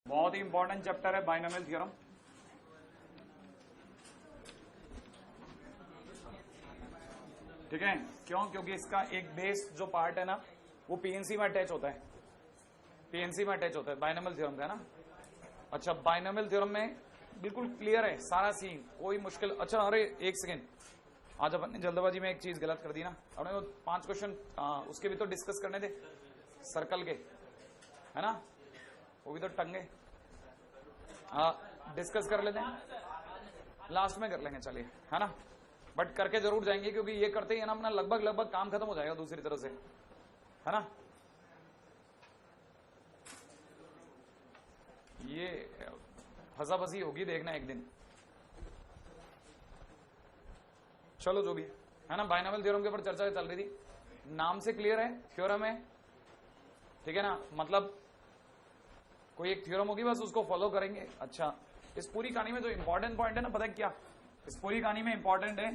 बहुत ही important chapter है binomial theorem. ठीक है, क्यों? क्योंकि इसका एक बेस जो पार्ट है ना वो पीएनसी में अटैच होता है, पीएनसी में अटैच होता है बाइनोमियल थ्योरम का, है ना। अच्छा, बाइनोमियल थ्योरम में बिल्कुल क्लियर है सारा सीन, कोई मुश्किल। अच्छा, अरे एक सेकेंड, आज अपन ने जल्दबाजी में एक चीज गलत कर दी ना। अपने को 5 क्वेश्चन उसके भी तो डिस्कस करने थे, सर्कल के, है ना, वो भी तो टंगे। डिस्कस कर लेते हैं, लास्ट में कर लेंगे, चलिए, है ना। बट करके जरूर जाएंगे, क्योंकि ये करते ही है ना अपना लगभग काम खत्म हो जाएगा दूसरी तरह से, है ना। ये फंसी होगी, देखना एक दिन। चलो जो भी है ना, बाइनोमियल थ्योरम के ऊपर चर्चा चल रही थी। नाम से क्लियर है, थ्योरम है, ठीक है ना। मतलब कोई एक थ्योरम होगी, बस उसको फॉलो करेंगे। अच्छा, इस पूरी कहानी में जो इंपॉर्टेंट पॉइंट है ना, पता है क्या? इस पूरी कहानी में इंपॉर्टेंट है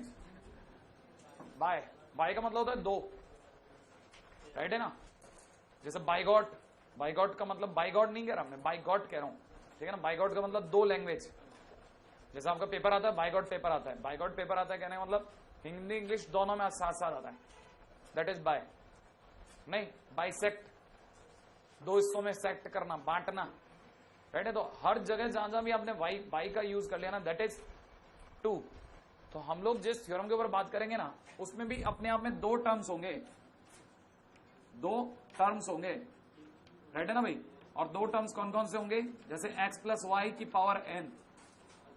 बाय। बाय का मतलब होता है दो, राइट है ना। जैसे बाइगॉट, बाइगॉट का मतलब बाइगॉट नहीं कह रहा हमने, बाइगॉट कह रहा हूं, ठीक है ना। बाइगॉट का मतलब दो लैंग्वेज। जैसे आपका पेपर आता है, बाइगॉट पेपर आता है, बाइगॉट पेपर आता है कहने का मतलब हिंदी इंग्लिश दोनों में साथ साथ आता है, दैट इज बाय। नहीं, बाइसेक्ट, दो हिस्सों में सेक्ट करना, बांटना, राइट है। तो हर जगह जहां जहां भी आपने बाई का यूज कर लिया ना, दैट इज टू। तो हम लोग जिस थ्योरम के ऊपर बात करेंगे ना, उसमें भी अपने आप में दो टर्म्स होंगे, दो टर्म्स होंगे, राइट है ना भाई। और दो टर्म्स कौन कौन से होंगे? जैसे x प्लस वाई की पावर n,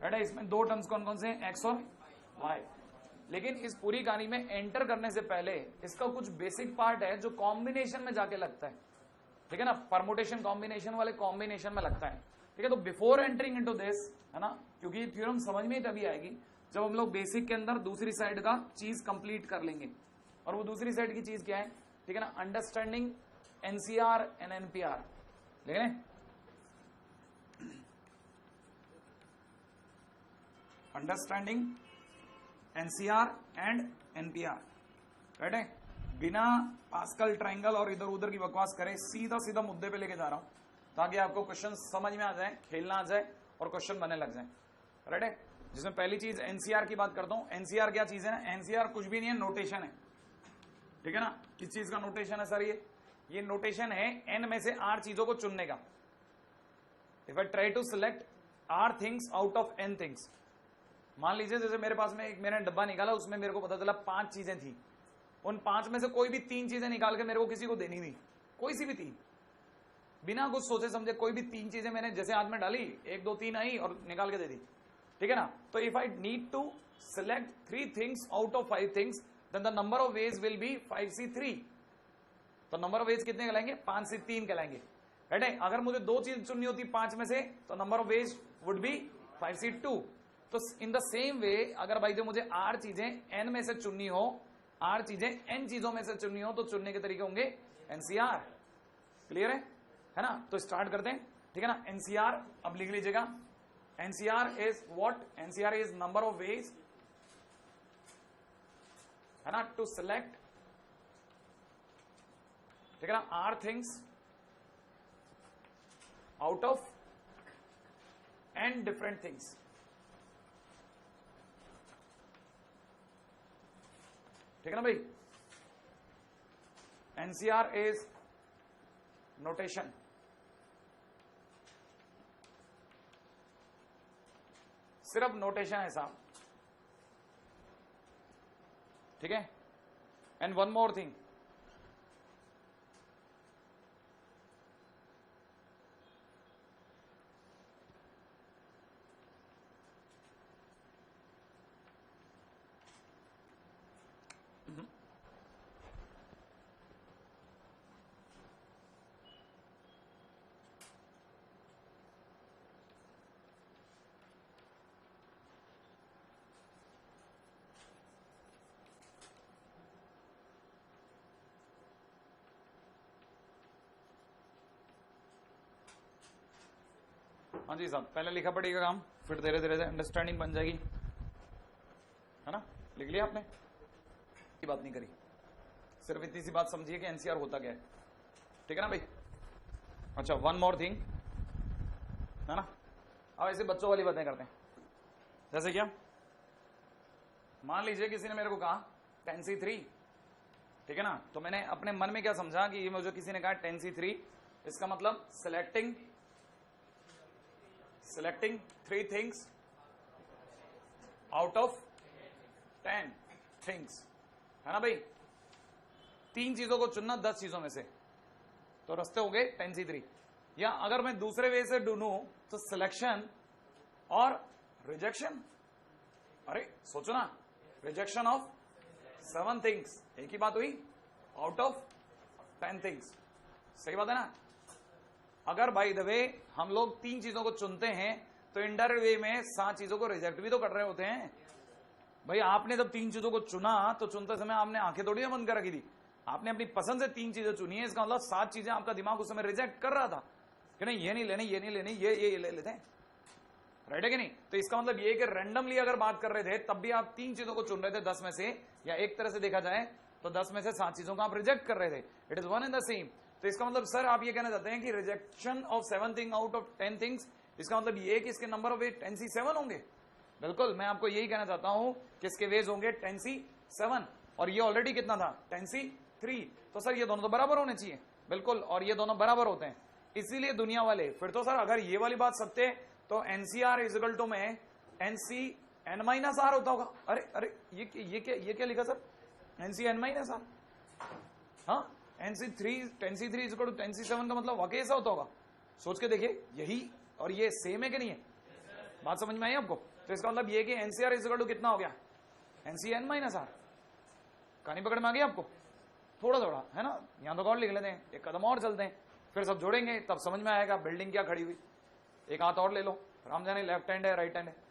राइट है। इसमें दो टर्म्स कौन कौन से हैं? x और y। लेकिन इस पूरी कहानी में एंटर करने से पहले इसका कुछ बेसिक पार्ट है जो कॉम्बिनेशन में जाके लगता है, ठीक है ना। परमुटेशन कॉम्बिनेशन वाले कॉम्बिनेशन में लगता है, ठीक है। तो बिफोर एंटरिंग इनटू दिस, है ना, क्योंकि ये थ्योरम समझ में ही तभी आएगी जब हम लोग बेसिक के अंदर दूसरी साइड का चीज कंप्लीट कर लेंगे। और वो दूसरी साइड की चीज क्या है? ठीक है ना, अंडरस्टैंडिंग एनसीआर एंड एनपीआर, ठीक है। Understanding NCR and NPR, right है। बिना पास्कल ट्रायंगल और इधर उधर की बकवास करे सीधा सीधा मुद्दे पे लेके जा रहा हूं, ताकि आपको क्वेश्चन समझ में आ जाए, खेलना आ जाए और क्वेश्चन बनने लग जाए, राइट है। जिसमें पहली चीज एनसीआर की बात करता हूं। एनसीआर क्या चीज है ना? एनसीआर कुछ भी नहीं है, नोटेशन है, ठीक है ना। किस चीज का नोटेशन है सर? ये नोटेशन है एन में से आर चीजों को चुनने का। If I try to select r things out of n things, मान लीजिए जैसे मेरे पास में एक मैंने डब्बा निकाला, उसमें मेरे को पता चला 5 चीजें थी। उन 5 में से कोई भी 3 चीजें निकाल के मेरे को किसी को देनी थी, कोई सी भी 3, बिना कुछ सोचे समझे कोई भी 3 चीजें मैंने जैसे हाथ में डाली, 1 2 3 आई और निकाल के दे दी, ठीक है ना। तो if I need to select 3 things out of 5 things, then the number of ways will be 5C3। तो नंबर ऑफ वेज कितने कहलाएंगे? 5C3 कहलाएंगे, राइट है। अगर मुझे 2 चीज चुननी होती 5 में से, तो number of veg would be 5C2। तो इन द सेम वे, अगर भाई जो मुझे आर चीजें एन में से चुननी हो, आर चीजें एन चीजों में से चुननी हो, तो चुनने के तरीके होंगे एनसीआर। क्लियर है ना। तो स्टार्ट करते हैं, ठीक है ना। एनसीआर अब लिख लीजिएगा। NCr is what? NCr is number of ways, है ना, टू सिलेक्ट, ठीक है ना, r things out of n different things, ठीक है ना भाई। एनसीआर इज नोटेशन, सिर्फ नोटेशन है साहब, ठीक है। एंड वन मोर थिंग, हाँ जी साहब, पहले लिखा पड़ेगा काम, फिर धीरे धीरे अंडरस्टैंडिंग बन जाएगी, है ना। लिख लिया आपने? की बात नहीं करी, सिर्फ इतनी सी बात समझिए कि एनसीआर होता क्या है, ठीक है ना भाई। अच्छा, वन मोर थिंग, है ना। अब ऐसे बच्चों वाली बातें करते हैं, जैसे क्या, मान लीजिए किसी ने मेरे को कहा 10C3, ठीक है ना, तो मैंने अपने मन में क्या समझा कि ये मुझे किसी ने कहा 10C3, इसका मतलब selecting 3 things out of 10 things, है ना भाई। 3 चीजों को चुनना 10 चीजों में से, तो रास्ते हो गए 10C3। या अगर मैं दूसरे वे से ढूंढूं तो सिलेक्शन और रिजेक्शन। अरे सोचो ना, रिजेक्शन ऑफ 7 थिंग्स, एक ही बात हुई, आउट ऑफ 10 थिंग्स, सही बात है ना। अगर बाय द वे हम लोग 3 चीजों को चुनते हैं तो इनडायरेक्ट वे में 7 चीजों को रिजेक्ट भी तो कर रहे होते हैं भाई। आपने जब 3 चीजों को चुना तो चुनते समय आपने आंखें थोड़ी ना बंद कर रखी थी, आपने अपनी पसंद से 3 चीजें चुनी है, इसका मतलब 7 चीजें आपका दिमाग उस समय रिजेक्ट कर रहा था कि नहीं ये नहीं लेनी, ये नहीं लेनी, ये ले लेते हैं, राइट है कि नहीं। तो इसका मतलब ये कि रैंडमली अगर बात कर रहे थे तब भी आप 3 चीजों को चुन रहे थे 10 में से, या एक तरह से देखा जाए तो 10 में से 7 चीजों को आप रिजेक्ट कर रहे थे। It is one and the same. तो इसका मतलब सर आप ये कहना चाहते हैं कि rejection of 7 thing out of 10 things, इसका मतलब ये कि इसके नंबर ऑफ वे 10C7 होंगे। बिल्कुल, मैं आपको यही कहना चाहता हूं कि इसके वेज होंगे 10C7, और ये ऑलरेडी कितना था 10C3, तो सर ये दोनों तो बराबर होने चाहिए। बिल्कुल, और ये दोनों बराबर होते हैं, इसीलिए दुनिया वाले फिर तो सर अगर ये वाली बात सत्य है तो NCR इजिकल टू में NCN-R होता होगा। अरे ये क्या लिखा सर, NCN-R, हाँ NC3 इजिकल टू 10C7 का मतलब वाकई ऐसा होता होगा। सोच के देखिए, यही और ये सेम है कि नहीं है, बात समझ में आई आपको। तो इसका मतलब ये कि NCR इजिकल टू कितना हो गया NCN-R, कहानी पकड़ में आ गई आपको, थोड़ा थोड़ा है ना। यहां तो और लिख लेते हैं, एक कदम और चलते हैं, फिर सब जोड़ेंगे तब समझ में आएगा बिल्डिंग क्या खड़ी हुई। एक हाथ और ले लो, राम जाने लेफ्ट हैंड है राइट हैंड है।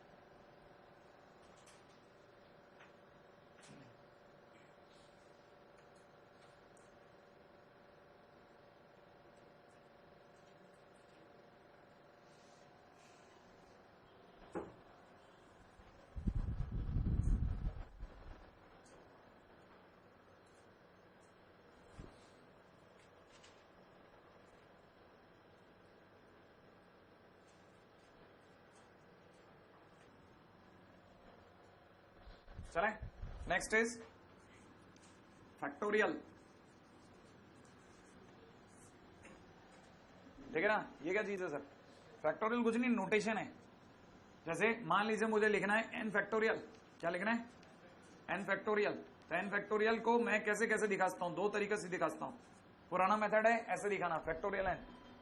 चलें, नेक्स्ट इज फैक्टोरियल, ठीक है ना। ये क्या चीज है सर, फैक्टोरियल कुछ नहीं, नोटेशन है। जैसे मान लीजिए मुझे लिखना है n फैक्टोरियल, क्या लिखना है n फैक्टोरियल, तो n फैक्टोरियल को मैं कैसे कैसे दिखा सकता हूं, 2 तरीके से दिखा सकता हूं। पुराना मेथड है ऐसे दिखाना फैक्टोरियल n,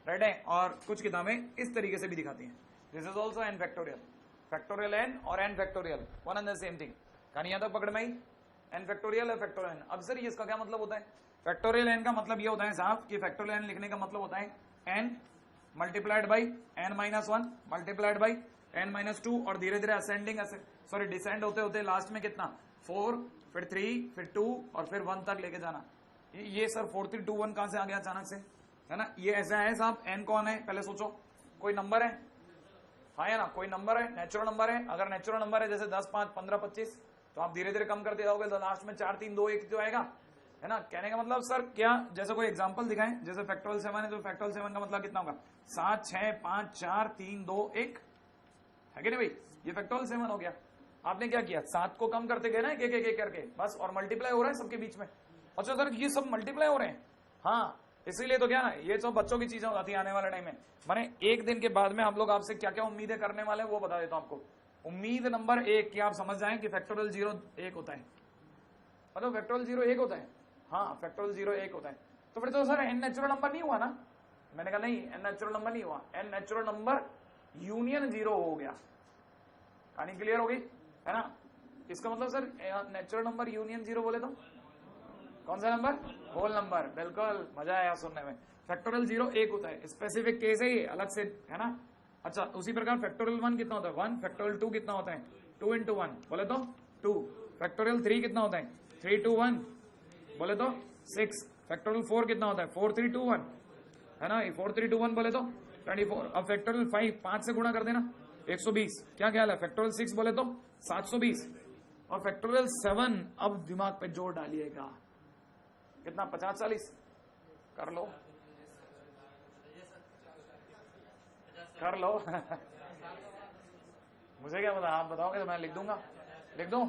राइट है, और कुछ किताबें इस तरीके से भी दिखाती हैं, this is also n factorial, factorial n और n factorial one and the same thing. कहानी यहां तक पकड़ में आई, n फैक्टोरियल है फैक्टोरियल n। अब सर ये इसका क्या मतलब होता है, फैक्टोरियल n का मतलब ये होता है साहब कि फैक्टोरियल n लिखने का मतलब होता है n multiplied by n-1 multiplied by n-2, और धीरे धीरे असेंडिंग सॉरी डिसेंड होते होते लास्ट में कितना 4, फिर 3, फिर 2 और फिर 1 तक लेके जाना। ये सर 4 3 2 1 कहां से आ गया अचानक से, है ना। ये ऐसा है साहब, n कौन है पहले सोचो, कोई नंबर है, हाँ या ना, कोई नंबर है, नेचुरल नंबर है। अगर नेचुरल नंबर है जैसे 10 5 15 25, तो आप धीरे धीरे कम करते जाओगे तो लास्ट में 4 3 2 1 जो आएगा, है ना। कहने का मतलब सर क्या, जैसे कोई एग्जांपल दिखाएं, जैसे फैक्टोरियल 7 है तो फैक्टोरियल 7 का मतलब कितना होगा 7 6 5 4 3 2 1, है कि नहीं भाई, ये फैक्टोरियल 7 हो गया। आपने क्या किया, 7 को कम करते गए ना एक एक करके बस, और मल्टीप्लाई हो रहा है सबके बीच में। अच्छा सर ये सब मल्टीप्लाई हो रहे हैं, हाँ इसीलिए तो क्या ना, ये तो बच्चों की चीजें होती है आने वाले टाइम में। माने एक दिन के बाद में हम लोग आपसे क्या क्या उम्मीदें करने वाले हैं वो बता देता हूं आपको। उम्मीद नंबर 1 कि आप समझ जाएं कि फैक्टोरियल 0 1 होता है, मतलब फैक्टोरियल 0 1 होता है, हाँ फैक्टोरियल 0 1 होता है। तो फिर तो सर n नेचुरल नंबर नहीं हुआ ना, मैंने कहा नहीं n नेचुरल नंबर नहीं हुआ, n नेचुरल नंबर यूनियन 0 हो गया। कहानी क्लियर हो गई, है ना। इसका मतलब सर नेचुरल नंबर यूनियन 0 बोले तो कौन सा नंबर, होल नंबर, बिल्कुल मजा आया सुनने में। फैक्टोरियल 0 1 होता है, स्पेसिफिक केस है ये अलग से, है ना। अच्छा उसी प्रकार फैक्टोरियल 1 कितना होता है 1, फैक्टोरियल 2 कितना होता है 2 into 1 बोले तो 2, फैक्टोरियल 3 कितना होता है 3 to 1 बोले तो 6, फैक्टोरियल 4 कितना होता है 4 3 2 1, है ना, 4 3 2 1 बोले तो 24। अब फैक्टोरियल 5 से गुणा कर देना 120, क्या ख्याल है, फैक्टोरियल 6 बोले तो 720, और फैक्टोरियल 7 अब दिमाग पे जोर डालिएगा, कितना 50 40 कर लो, कर लो। मुझे क्या पता, आप बताओगे तो मैं लिख दूंगा। लिख दूं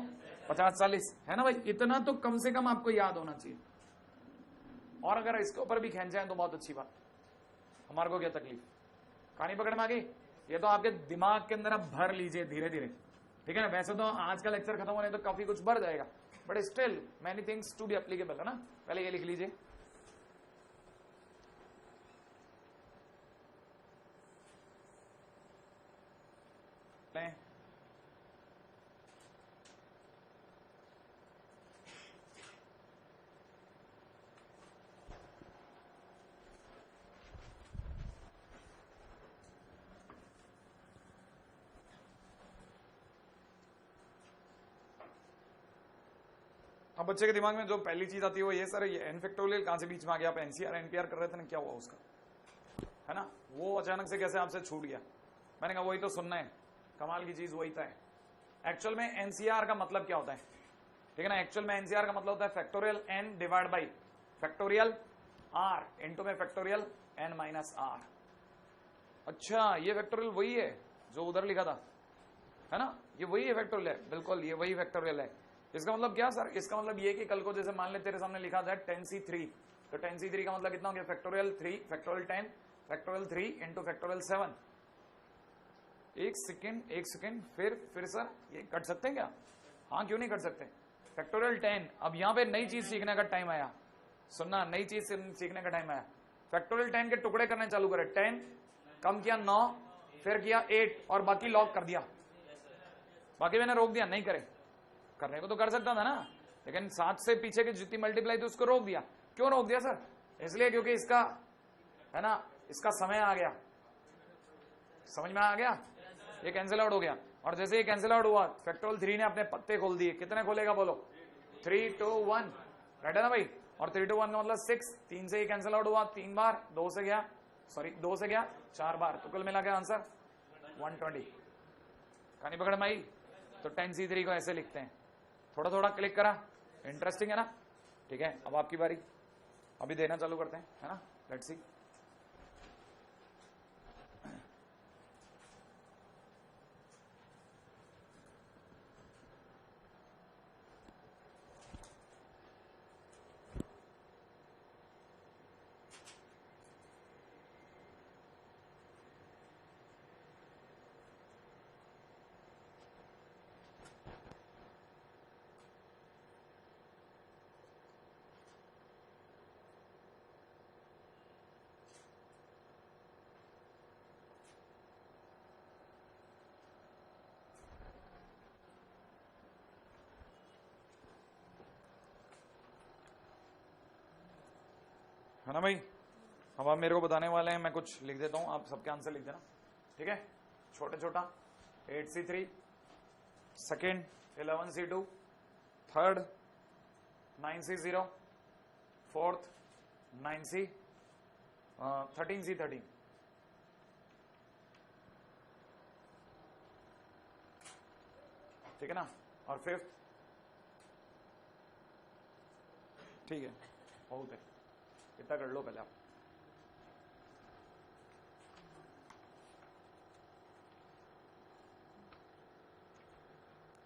50-40, है ना भाई? इतना तो कम से कम आपको याद होना चाहिए। और अगर इसके ऊपर भी खेल जाए तो बहुत अच्छी बात, हमारे को क्या तकलीफ। कहानी पकड़ में आ गई? ये तो आपके दिमाग के अंदर आप भर लीजिए धीरे धीरे, ठीक है ना? वैसे तो आज का लेक्चर खत्म होने तो काफी कुछ बढ़ जाएगा, but still many things to be applicable, है ना? पहले ये लिख लीजिए। अब बच्चे के दिमाग में जो पहली चीज आती है वो ये, सर ये एन फैक्टोरियल कहां से बीच में आ गया? आप एनसीआर एनपीआर कर रहे थे ना, क्या हुआ उसका, है ना? वो अचानक से कैसे आपसे छूट गया? मैंने कहा वही तो सुनना है, कमाल की चीज वही था। एक्चुअल में एनसीआर का मतलब क्या होता है, ठीक है ना? एक्चुअल में एनसीआर का मतलब होता है factorial n divide by factorial r into में फैक्टोरियल एन माइनस आर। अच्छा, ये फैक्टोरियल वही है जो उधर लिखा था, है ना? ये वही है फैक्टोरियल है, बिल्कुल ये वही फैक्टोरियल है। इसका मतलब क्या सर? इसका मतलब ये कि कल को जैसे मान ले तेरे सामने लिखा था 10c3, तो 10c3 का मतलब कितना हो गया? Factorial 3 factorial 10 factorial 3 into factorial 7। एक सेकेंड, फिर सर ये कट सकते हैं क्या? हाँ, क्यों नहीं कट सकते? फैक्टोरियल 10, अब यहां पे नई चीज सीखने का टाइम आया, सुनना, नई चीज सीखने का टाइम आया। फैक्टोरियल 10 के टुकड़े करने चालू करे, 10 कम किया 9, फिर किया 8 और बाकी लॉक कर दिया। बाकी मैंने रोक दिया, नहीं करे, करने को तो कर सकता था ना, लेकिन 7 से पीछे की जितनी मल्टीप्लाई थी उसको रोक दिया। क्यों रोक दिया सर? इसलिए क्योंकि इसका, है ना, इसका समय आ गया, समझ में आ गया? ये कैंसिल आउट हो गया, और जैसे ये कैंसिल आउट हुआ फैक्टोरियल 3 ने अपने पत्ते खोल दिए। कितने खोलेगा बोलो? 3 2 1, राइट है ना भाई? और 3 2 1 का मतलब 6, 3 से ये कैंसिल आउट हुआ 3 बार, 2 से गया 4 बार, तो कुल मिला के आंसर 120। कहानी पकड़ में आई? तो 10c3 को ऐसे लिखते हैं, थोड़ा थोड़ा क्लिक करा, इंटरेस्टिंग है ना? ठीक है, अब आपकी बारी, अभी देना चालू करते हैं, है ना? Let's see. है ना भाई? अब आप मेरे को बताने वाले हैं, मैं कुछ लिख देता हूं, आप सबके आंसर लिख देना, ठीक है? छोटा छोटा, 8c3, second 11c2, third 9c0, fourth 9c, 13c13, ठीक है ना? और फिफ्थ, ठीक है, बहुत है, इतना कर लो पहले आप।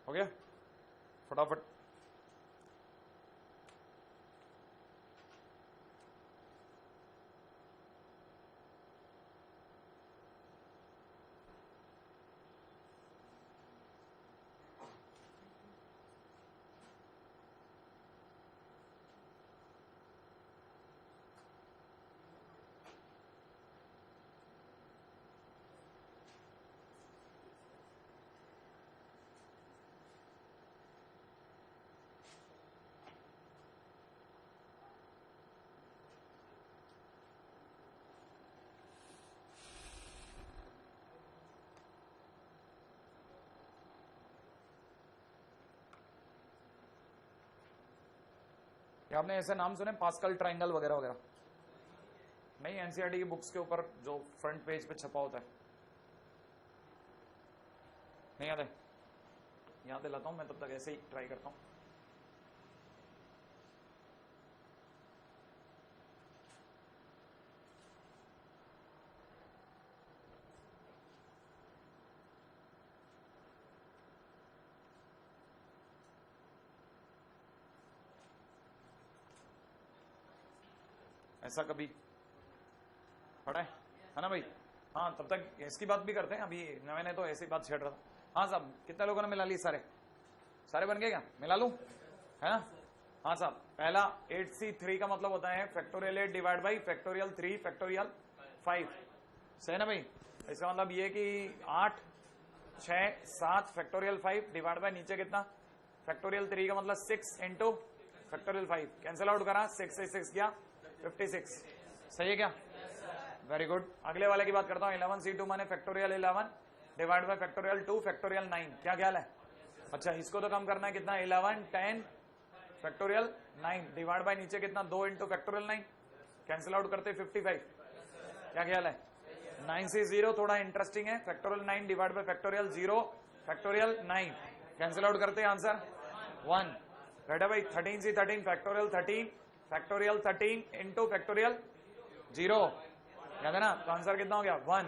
हो गया? फटाफट। आपने ऐसे नाम सुने, पास्कल ट्रायंगल वगैरह वगैरह? नहीं, एनसीईआरटी की बुक्स के ऊपर जो फ्रंट पेज पे छपा होता है, नहीं याद है? याद दिलाता हूं मैं, तब तक ऐसे ही ट्राई करता हूं। ऐसा कभी पढ़ा है ना भाई? हाँ, तब तक इसकी बात भी करते हैं, अभी मैंने तो ऐसी बात छेड़ रहा था। हाँ साहब, कितने लोगों ने मिला ली? सारे बन गए क्या? मिला लूं, है ना? हाँ साहब, पहला 8C3 का मतलब होता है factorial 8 divide by factorial 3 factorial 5, सही है ना भाई? इसका मतलब ये कि 8 6 7 फैक्टोरियल 5 डिवाइड बाई नीचे कितना फैक्टोरियल 3 का मतलब 6 इंटू फैक्टोरियल 5, कैंसिल आउट करा, 6 से 6 किया 56, सही है क्या? Very good. अगले वाले की बात करता हूँ, 11C2 माने factorial 11 divide by factorial 2 factorial 9, क्या ख्याल है? अच्छा, इसको तो कम करना है, कितना 11 10 फैक्टोरियल 9 डिवाइड बाई नीचे कितना 2 इंटू फैक्टोरियल 9, कैंसिल आउट करते 55, क्या ख्याल है? 9 से 0 थोड़ा इंटरेस्टिंग है, factorial 9 divide by factorial 0 factorial 9, cancel out करते आंसर 1, राइट है भाई? 13 से 13 फैक्टोरियल 13 इंटू फैक्टोरियल 0, याद है ना? तो आंसर कितना हो गया 1,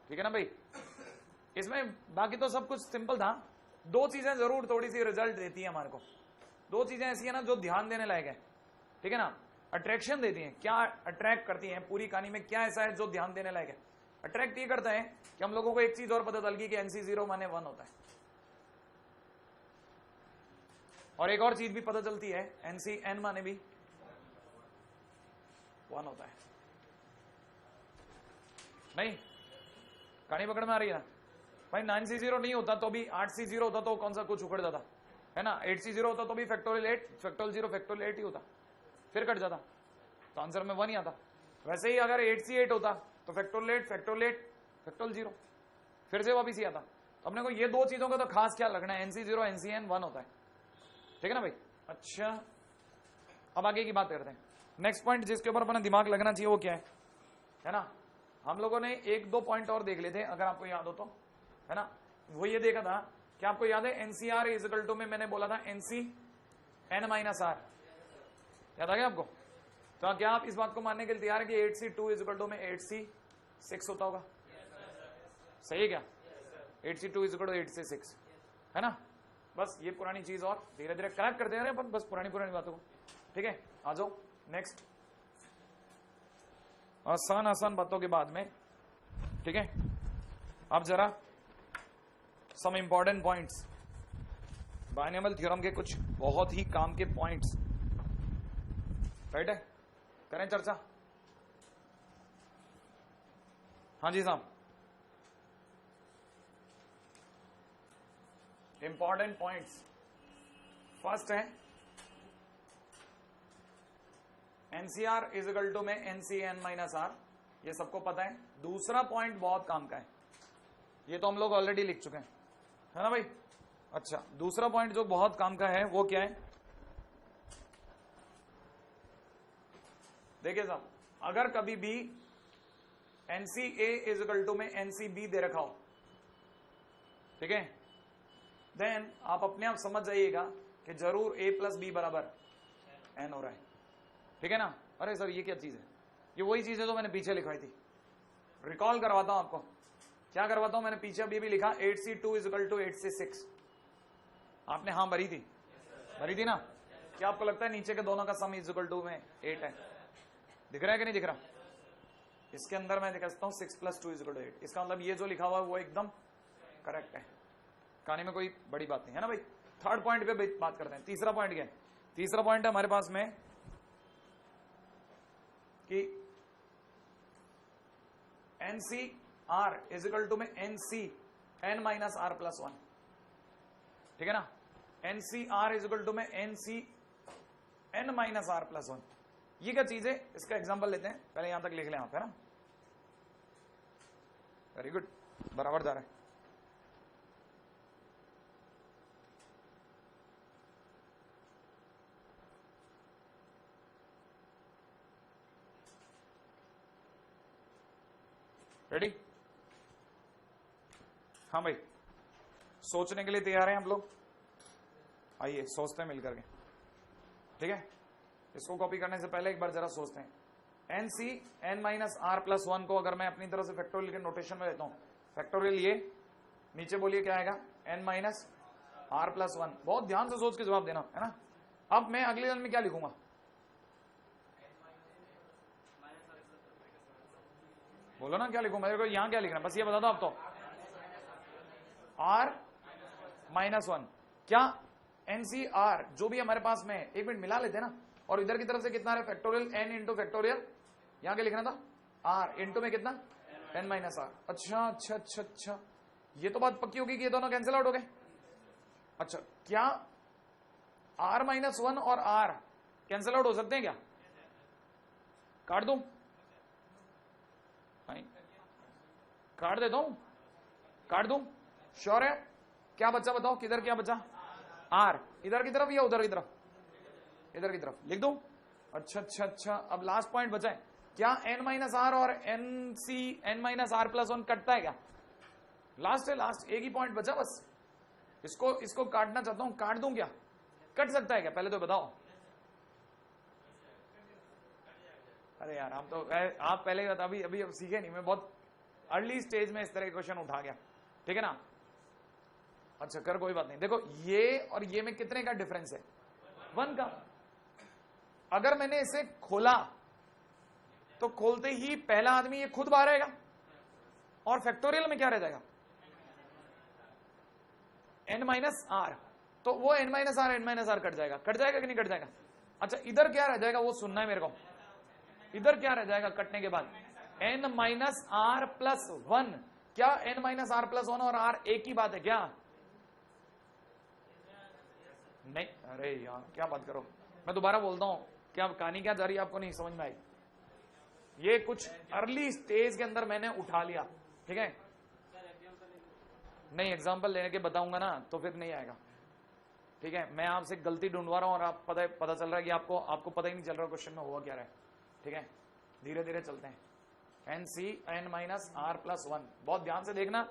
ठीक है ना भाई? इसमें बाकी तो सब कुछ सिंपल था, दो चीजें जरूर थोड़ी सी रिजल्ट देती है हमारे को, दो चीजें ऐसी है ना जो ध्यान देने लायक है, ठीक है ना? अट्रैक्शन देती है, क्या अट्रैक्ट करती है पूरी कहानी में, क्या ऐसा है जो ध्यान देने लायक है? अट्रैक्ट ये करता है कि हम लोगों को एक चीज और पता चल गई कि NC0 माने 1 होता है, और एक और चीज भी पता चलती है, NCN माने भी 1 होता है। नहीं, कहानी पकड़ में आ रही है ना भाई? 9C0 नहीं होता तो भी 8C0 होता तो कौन सा कुछ उखड़ जाता, है ना? 8C0 होता तो भी फैक्टोरियल 8 फैक्टोरियल 0 फैक्टोरियल 8 ही होता, फिर कट जाता, तो आंसर में 1 ही आता। वैसे ही अगर 8C8 होता तो फैक्टोरियल 8 फैक्टोरियल 8 फैक्टोरियल 0 फिर से वापिस ही आता। तो अपने को ये दो चीजों का तो खास ख्याल रखना है, NC0 NCN 1 होता है, ठीक है ना भाई? अच्छा, अब आगे की बात करते हैं। नेक्स्ट पॉइंट जिसके ऊपर अपना दिमाग लगना चाहिए वो क्या है ना? हम लोगों ने एक दो पॉइंट और देख लेते, अगर आपको याद हो तो, है ना? वो ये देखा था कि आपको याद है NCR इजिकल टू में मैंने बोला था NCN माइनस R, याद आ गया आपको? तो क्या आप इस बात को मानने के लिए तैयार है कि 8C2 इजिकल टू में 8C6 होता होगा? सही है क्या? 8C2 इजिकल टू 8C6, है ना? बस ये पुरानी चीज और धीरे धीरे कनेक्ट करते हैं अपन, बस पुरानी बातों को, ठीक है? आ जाओ नेक्स्ट, आसान बातों के बाद में, ठीक है? अब जरा some important points, binomial theorem के कुछ बहुत ही काम के पॉइंट्स, राइट है? करें चर्चा? हाँ जी साहब, इंपॉर्टेंट पॉइंट्स, फर्स्ट है NCR इजिकल टू में NCN माइनस R, ये सबको पता है। दूसरा पॉइंट बहुत काम का है, ये तो हम लोग ऑलरेडी लिख चुके हैं, है ना भाई? अच्छा, दूसरा पॉइंट जो बहुत काम का है वो क्या है? देखिए साहब, अगर कभी भी NCA इजिकल टू में NCB दे रखा हो, ठीक है, देन आप अपने आप समझ जाइएगा कि जरूर A प्लस B बराबर N हो रहा है, ठीक है ना? अरे सर ये क्या चीज है? ये वही चीज है जो मैंने पीछे लिखवाई थी, रिकॉल करवाता हूं आपको। क्या करवाता हूं? मैंने पीछे अभी भी लिखा 8C2 इजिकल टू 8C6, आपने हाँ भरी थी ना? क्या आपको लगता है नीचे के दोनों का सम इजिकल टू में 8 है? दिख रहा है कि नहीं दिख रहा? इसके अंदर मैं लिखता हूं 6 + 2 = 8, इसका मतलब ये जो लिखा हुआ है वो एकदम करेक्ट है, कहानी में कोई बड़ी बात नहीं है ना भाई? थर्ड पॉइंट पे बात करते हैं। तीसरा पॉइंट क्या है? तीसरा पॉइंट है हमारे पास में कि NCR इजिकल टू में NCN माइनस R + 1, ठीक है ना? NCR इजिकल टू में NCN माइनस R + 1, ये क्या चीज है? इसका एग्जांपल लेते हैं, पहले यहां तक लिख लें आप, है ना? वेरी गुड, बराबर जा रहा है। रेडी? हाँ भाई, सोचने के लिए तैयार हैं हम लोग? आइए सोचते हैं मिलकर के, ठीक है? इसको कॉपी करने से पहले एक बार जरा सोचते हैं। NCN माइनस R + 1 को अगर मैं अपनी तरफ से फैक्टोरियल के नोटेशन में लेता हूं, फैक्टोरियल ये नीचे बोलिए क्या आएगा? N minus R + 1। बहुत ध्यान से सोच के जवाब देना, है ना? अब मैं अगली लाइन में क्या लिखूंगा? बोलो ना क्या लिखूं, मेरे को यहां क्या लिखना, बस ये बता दो आप तो। r -1 क्या NCR जो भी हमारे पास में है, एक मिनट मिला लेते ना, और इधर की तरफ से कितना है फैक्टोरियल n इंटू फैक्टोरियल, यहां क्या लिखना था r इंटू में कितना n -r। अच्छा अच्छा अच्छा अच्छा, ये तो बात पक्की होगी कि ये दोनों कैंसिल आउट हो गए। अच्छा क्या r -1 और r कैंसिल आउट हो सकते हैं क्या? काट दूं? नहीं, काट देता हूं, काट दूं? श्योर है? क्या बच्चा बताओ, किधर क्या बचा? r इधर की तरफ या उधर की तरफ? इधर की तरफ लिख दूं? अच्छा अच्छा अच्छा, अब लास्ट पॉइंट बचा है, क्या n -r और n -r + 1 कटता है क्या? लास्ट है, लास्ट एक ही पॉइंट बचा बस, इसको काटना चाहता हूं, काट दूं क्या? कट सकता है क्या पहले तो बताओ। अरे यार आप पहले ही बता, अभी सीखे नहीं, मैं बहुत अर्ली स्टेज में इस तरह के क्वेश्चन उठा गया, ठीक है ना। अच्छा कर कोई बात नहीं, देखो ये और ये में कितने का डिफरेंस है? 1 का। अगर मैंने इसे खोला तो खोलते ही पहला आदमी ये खुद बाहर आएगा, और फैक्टोरियल में क्या रह जाएगा? n -r, तो वो n -r कट जाएगा, कट जाएगा कि नहीं कट जाएगा? अच्छा इधर क्या रह जाएगा वो सुनना है मेरे को, इधर क्या रह जाएगा कटने के बाद? n -r + 1। क्या n -r + 1 और r एक ही बात है क्या? नहीं, अरे यार क्या बात करो, मैं दोबारा बोलता हूं, क्या कहानी क्या जा रही है आपको नहीं समझ में आई? ये कुछ अर्ली स्टेज के अंदर मैंने उठा लिया, ठीक है। नहीं एग्जाम्पल लेने के बताऊंगा ना तो फिर नहीं आएगा, ठीक है। मैं आपसे गलती ढूंढवा रहा हूं और आप पता चल रहा है कि आपको पता ही नहीं चल रहा क्वेश्चन में हुआ क्या रहा है, ठीक है। धीरे धीरे चलते हैं। n -r + 1, बहुत ध्यान से देखना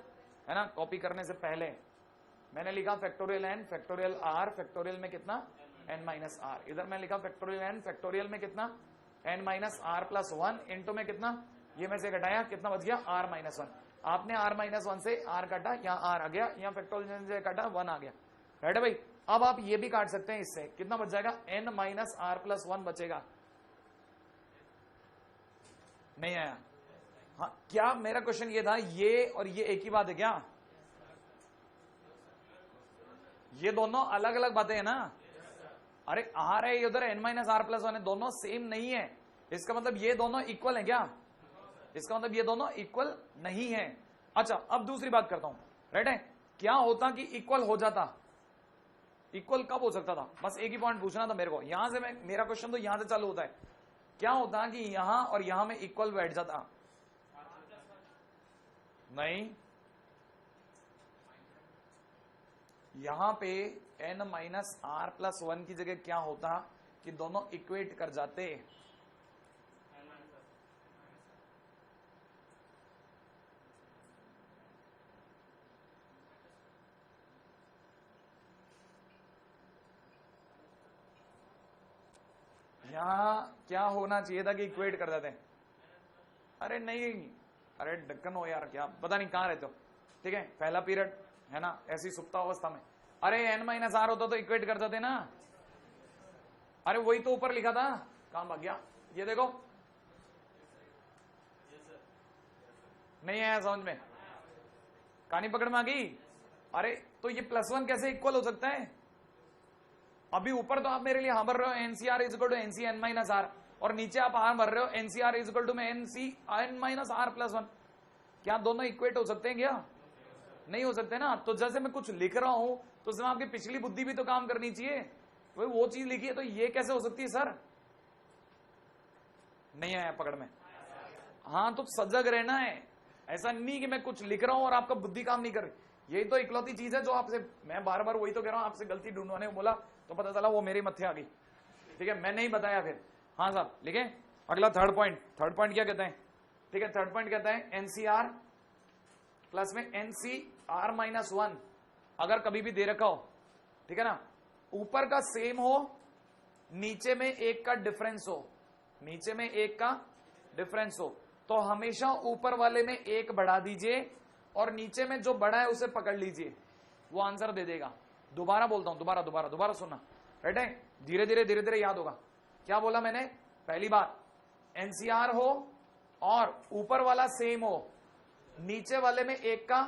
है ना, कॉपी करने से पहले मैंने लिखा factorial n factorial r, factorial में कितना n -r, इधर मैं लिखा फैक्टोरियल n फैक्टोरियल में कितना n -r + 1 इंटू में कितना, ये में से घटाया कितना बच गया r -1। आपने r -1 से r काटा, यहाँ r आ गया, यहाँ फैक्टोरियल से काटा 1 आ गया, राइट है भाई। अब आप ये भी काट सकते हैं, इससे कितना बच जाएगा? n -r + 1 बचेगा। नहीं आया? हाँ, क्या मेरा क्वेश्चन ये था, ये और ये एक ही बात है क्या? ये दोनों अलग अलग बातें हैं ना। अरे r है उधर n -r + 1 है, दोनों सेम नहीं है, इसका मतलब ये दोनों इक्वल है क्या? इसका मतलब ये दोनों इक्वल नहीं है। अच्छा अब दूसरी बात करता हूं, राइट है। क्या होता कि इक्वल हो जाता? इक्वल कब हो सकता था? बस एक ही पॉइंट पूछना था मेरे को, यहां से मेरा क्वेश्चन तो यहां से चालू होता है। क्या होता कि यहां और यहां में इक्वल बैठ जाता? नहीं, यहां पे n -r + 1 की जगह क्या होता कि दोनों इक्वेट कर जाते। यहां क्या होना चाहिए था कि इक्वेट कर देते। अरे नहीं, अरे ढक्कन हो यार, क्या पता नहीं कहां रहते हो, ठीक है। पहला पीरियड है ना, ऐसी सुप्ता अवस्था में, अरे n -r होता तो इक्वेट कर देते ना। अरे वही तो ऊपर लिखा था, कहां भाग गया? ये देखो, नहीं आया समझ में? कहानी पकड़ में आ गई? अरे तो ये +1 कैसे इक्वल हो सकता है? अभी ऊपर तो आप मेरे लिए हाँ भर रहे हो NCR = NCn -r, और नीचे आप हाँ भर रहे हो NCR = NCn -r + 1। क्या दोनों इक्वेट हो सकते हैं क्या? नहीं हो सकते ना। तो जैसे मैं कुछ लिख रहा हूं तो उसमें आपकी पिछली बुद्धि भी तो काम करनी चाहिए, वो चीज लिखी है तो ये कैसे हो सकती है सर? नहीं आया पकड़ में? हाँ तो सजग रहना है, ऐसा नहीं कि मैं कुछ लिख रहा हूं और आपका बुद्धि काम नहीं कर रही। यही तो इकलौती चीज है जो आपसे, मैं बार बार वही तो कह रहा हूं, आपसे गलती ढूंढवाने को बोला तो पता चला वो मेरे मत्थे आ गई, ठीक है, मैं नहीं बताया फिर। हाँ साहब लिखे अगला थर्ड पॉइंट क्या कहते हैं? ठीक है, थर्ड पॉइंट कहता है NCR प्लस में NCR -1 अगर कभी भी दे रखा हो, ठीक है ना, ऊपर का सेम हो, नीचे में एक का डिफरेंस हो, नीचे में एक का डिफरेंस हो, तो हमेशा ऊपर वाले में एक बढ़ा दीजिए और नीचे में जो बड़ा है उसे पकड़ लीजिए, वो आंसर दे देगा। दोबारा बोलता हूं, दोबारा सुनना, राइट है, धीरे धीरे याद होगा। क्या बोला मैंने? पहली बात NCR हो और ऊपर वाला सेम हो, नीचे वाले में एक का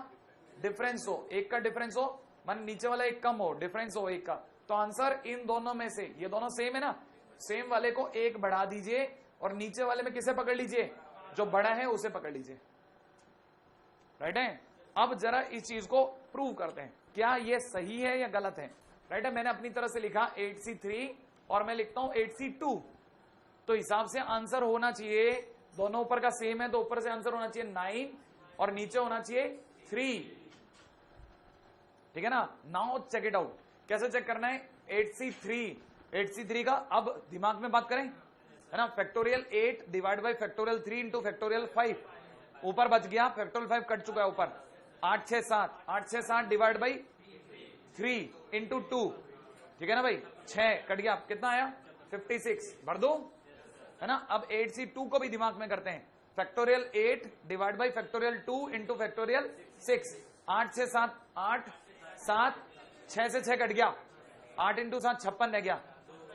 डिफरेंस हो, एक का डिफरेंस हो, मान नीचे वाला एक कम हो, डिफरेंस हो एक का, तो आंसर इन दोनों में से, ये दोनों सेम है ना, सेम वाले को एक बढ़ा दीजिए और नीचे वाले में किसे पकड़ लीजिए, जो बड़ा है उसे पकड़ लीजिए। राइट है। अब जरा इस चीज को प्रूव करते हैं, क्या ये सही है या गलत है। राइट है, मैंने अपनी तरफ से लिखा 8C3 और मैं लिखता हूं 8C2, तो हिसाब से आंसर होना चाहिए, दोनों ऊपर का सेम है तो ऊपर से आंसर होना चाहिए 9 और नीचे होना चाहिए 3। ठीक है ना। नाउ चेक इट आउट, कैसे चेक करना है। 8C3 का अब दिमाग में बात करें, है ना, factorial 8 divide by factorial 3 into factorial 5, ऊपर बच गया, फैक्टोरियल 5 कट चुका है ऊपर, 8 6 7, 8 6 7 डिवाइड बाई 3 इंटू 2, ठीक है ना भाई, 6 कट गया, कितना आया 56, भर दो, है ना। अब 8C2 को भी दिमाग में करते हैं, factorial 8 divide by factorial 2 into factorial 6, 8 6 7 8 7, 6 से 6 कट गया, 8 इंटू 7 56 रह गया,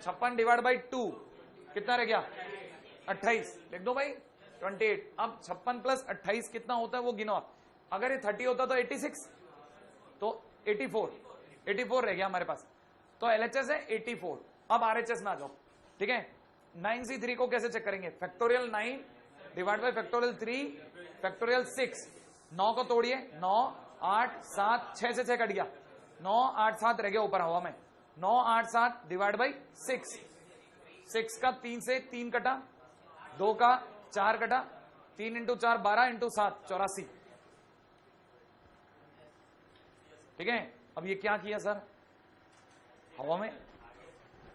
56 डिवाइड बाई 2 कितना रह गया 28, लिख दो भाई 28। अब 56 प्लस 28 कितना होता है वो गिनो आप, अगर ये 30 होता तो 86, तो 84 रह गया हमारे पास, तो LHS है 84। अब RHS में आ जाओ, ठीक है। 9C3 को कैसे चेक करेंगे, factorial 9 divide by factorial 3 factorial 6, 9 को तोड़िए, 9 8 7, 6 से 6 कट गया, 9 8 7 रह गया ऊपर हवा में, 9 8 7 डिवाइड बाई 6, 6 का 3 से 3 कटा, 2 का 4 कटा, 3 इंटू 4 12 इंटू 7 84, ठीक है। अब ये क्या किया सर, हवा में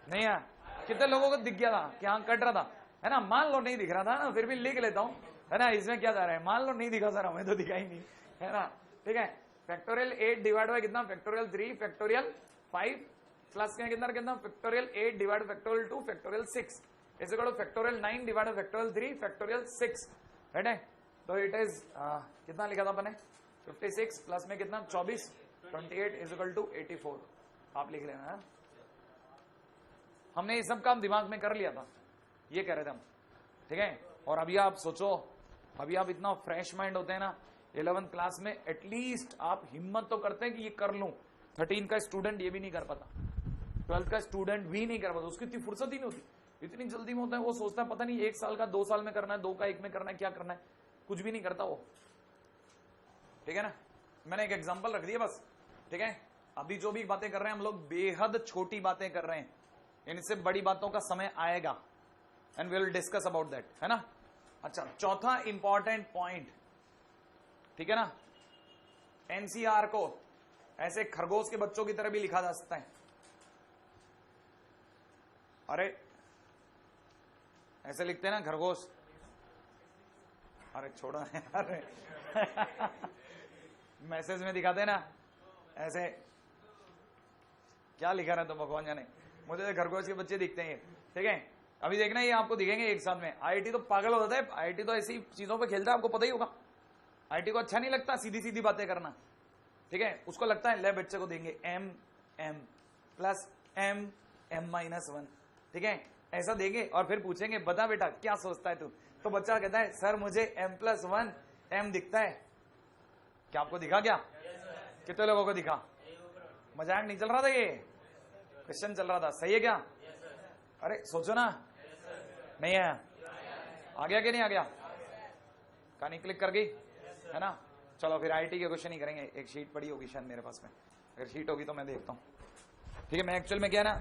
नहीं है, कितने लोगों को दिख गया था कि हाँ कट रहा था, है ना, मान लो नहीं दिख रहा था ना, फिर भी लिख लेता हूं, है ना, इसमें क्या जा रहा है, मान लो नहीं दिखा सर, हमें तो दिखा ही नहीं, है ना, ठीक है। फैक्टोरियल 8 डिवाइड बाय कितना, फैक्टोरियल 3 फैक्टोरियल 5 प्लस कितना फैक्टोरियल 8 डिवाइड फैक्टोरियल 2 फैक्टोरियल 6, इसे करो factorial 9 divide factorial 3 factorial 6, right है। तो इट इज कितना लिखा था अपने 56 प्लस में कितना 24, 28 इज इक्वल टू 84, आप लिख लेना है। हमने ये सब काम दिमाग में कर लिया था, ये कह रहे थे हम, ठीक है। और अभी आप सोचो, अभी आप इतना फ्रेश माइंड होते हैं ना, 11th क्लास में एटलीस्ट आप हिम्मत तो करते हैं कि ये कर लूं। 13 का स्टूडेंट ये भी नहीं कर पाता, 12th का स्टूडेंट भी नहीं कर पाता, उसकी इतनी फुर्सत ही नहीं होती, इतनी जल्दी में होता है, वो सोचता है पता नहीं 1 साल का 2 साल में करना है, 2 का 1 में करना है, क्या करना है, कुछ भी नहीं करता वो, ठीक है ना। मैंने एक एग्जाम्पल रख दिया बस, ठीक है। अभी जो भी बातें कर रहे हैं हम लोग बेहद छोटी बातें कर रहे हैं, इनसे बड़ी बातों का समय आएगा and we will discuss about that, है ना। अच्छा, चौथा इंपॉर्टेंट पॉइंट, ठीक है ना, एनसीआर को ऐसे खरगोश के बच्चों की तरह भी लिखा जा सकता है। अरे ऐसे लिखते हैं ना खरगोश, अरे छोड़ो अरे मैसेज में दिखाते हैं ना ऐसे, क्या लिखा रहा तो भगवान जाने, मुझे तो खरगोश के बच्चे दिखते हैं, ठीक है। अभी देखना ये आपको दिखेंगे एक साथ में। आईआईटी तो पागल हो जाता है, आईआईटी तो ऐसी चीजों पे खेलता है, आपको पता ही होगा। आईआईटी को अच्छा नहीं लगता सीधी सीधी बातें करना, ठीक है। उसको लगता है ले बच्चे को देंगे m m plus m m minus 1, ठीक है, ऐसा देंगे और फिर पूछेंगे बता बेटा क्या सोचता है तू, तो बच्चा कहता है सर मुझे m प्लस 1 m दिखता है। क्या आपको दिखा क्या? कितने लोगों को दिखा? मजाक नहीं चल रहा था, ये क्वेश्चन चल रहा था, सही है क्या? अरे सोचो ना, नहीं है, आ गया कि नहीं आ गया? कहानी क्लिक कर गई, है ना। चलो फिर आईटी के क्वेश्चन ही करेंगे। एक शीट पड़ी होगी शायद मेरे पास में, अगर शीट होगी तो मैं देखता हूँ, ठीक है। मैं एक्चुअल में क्या ना,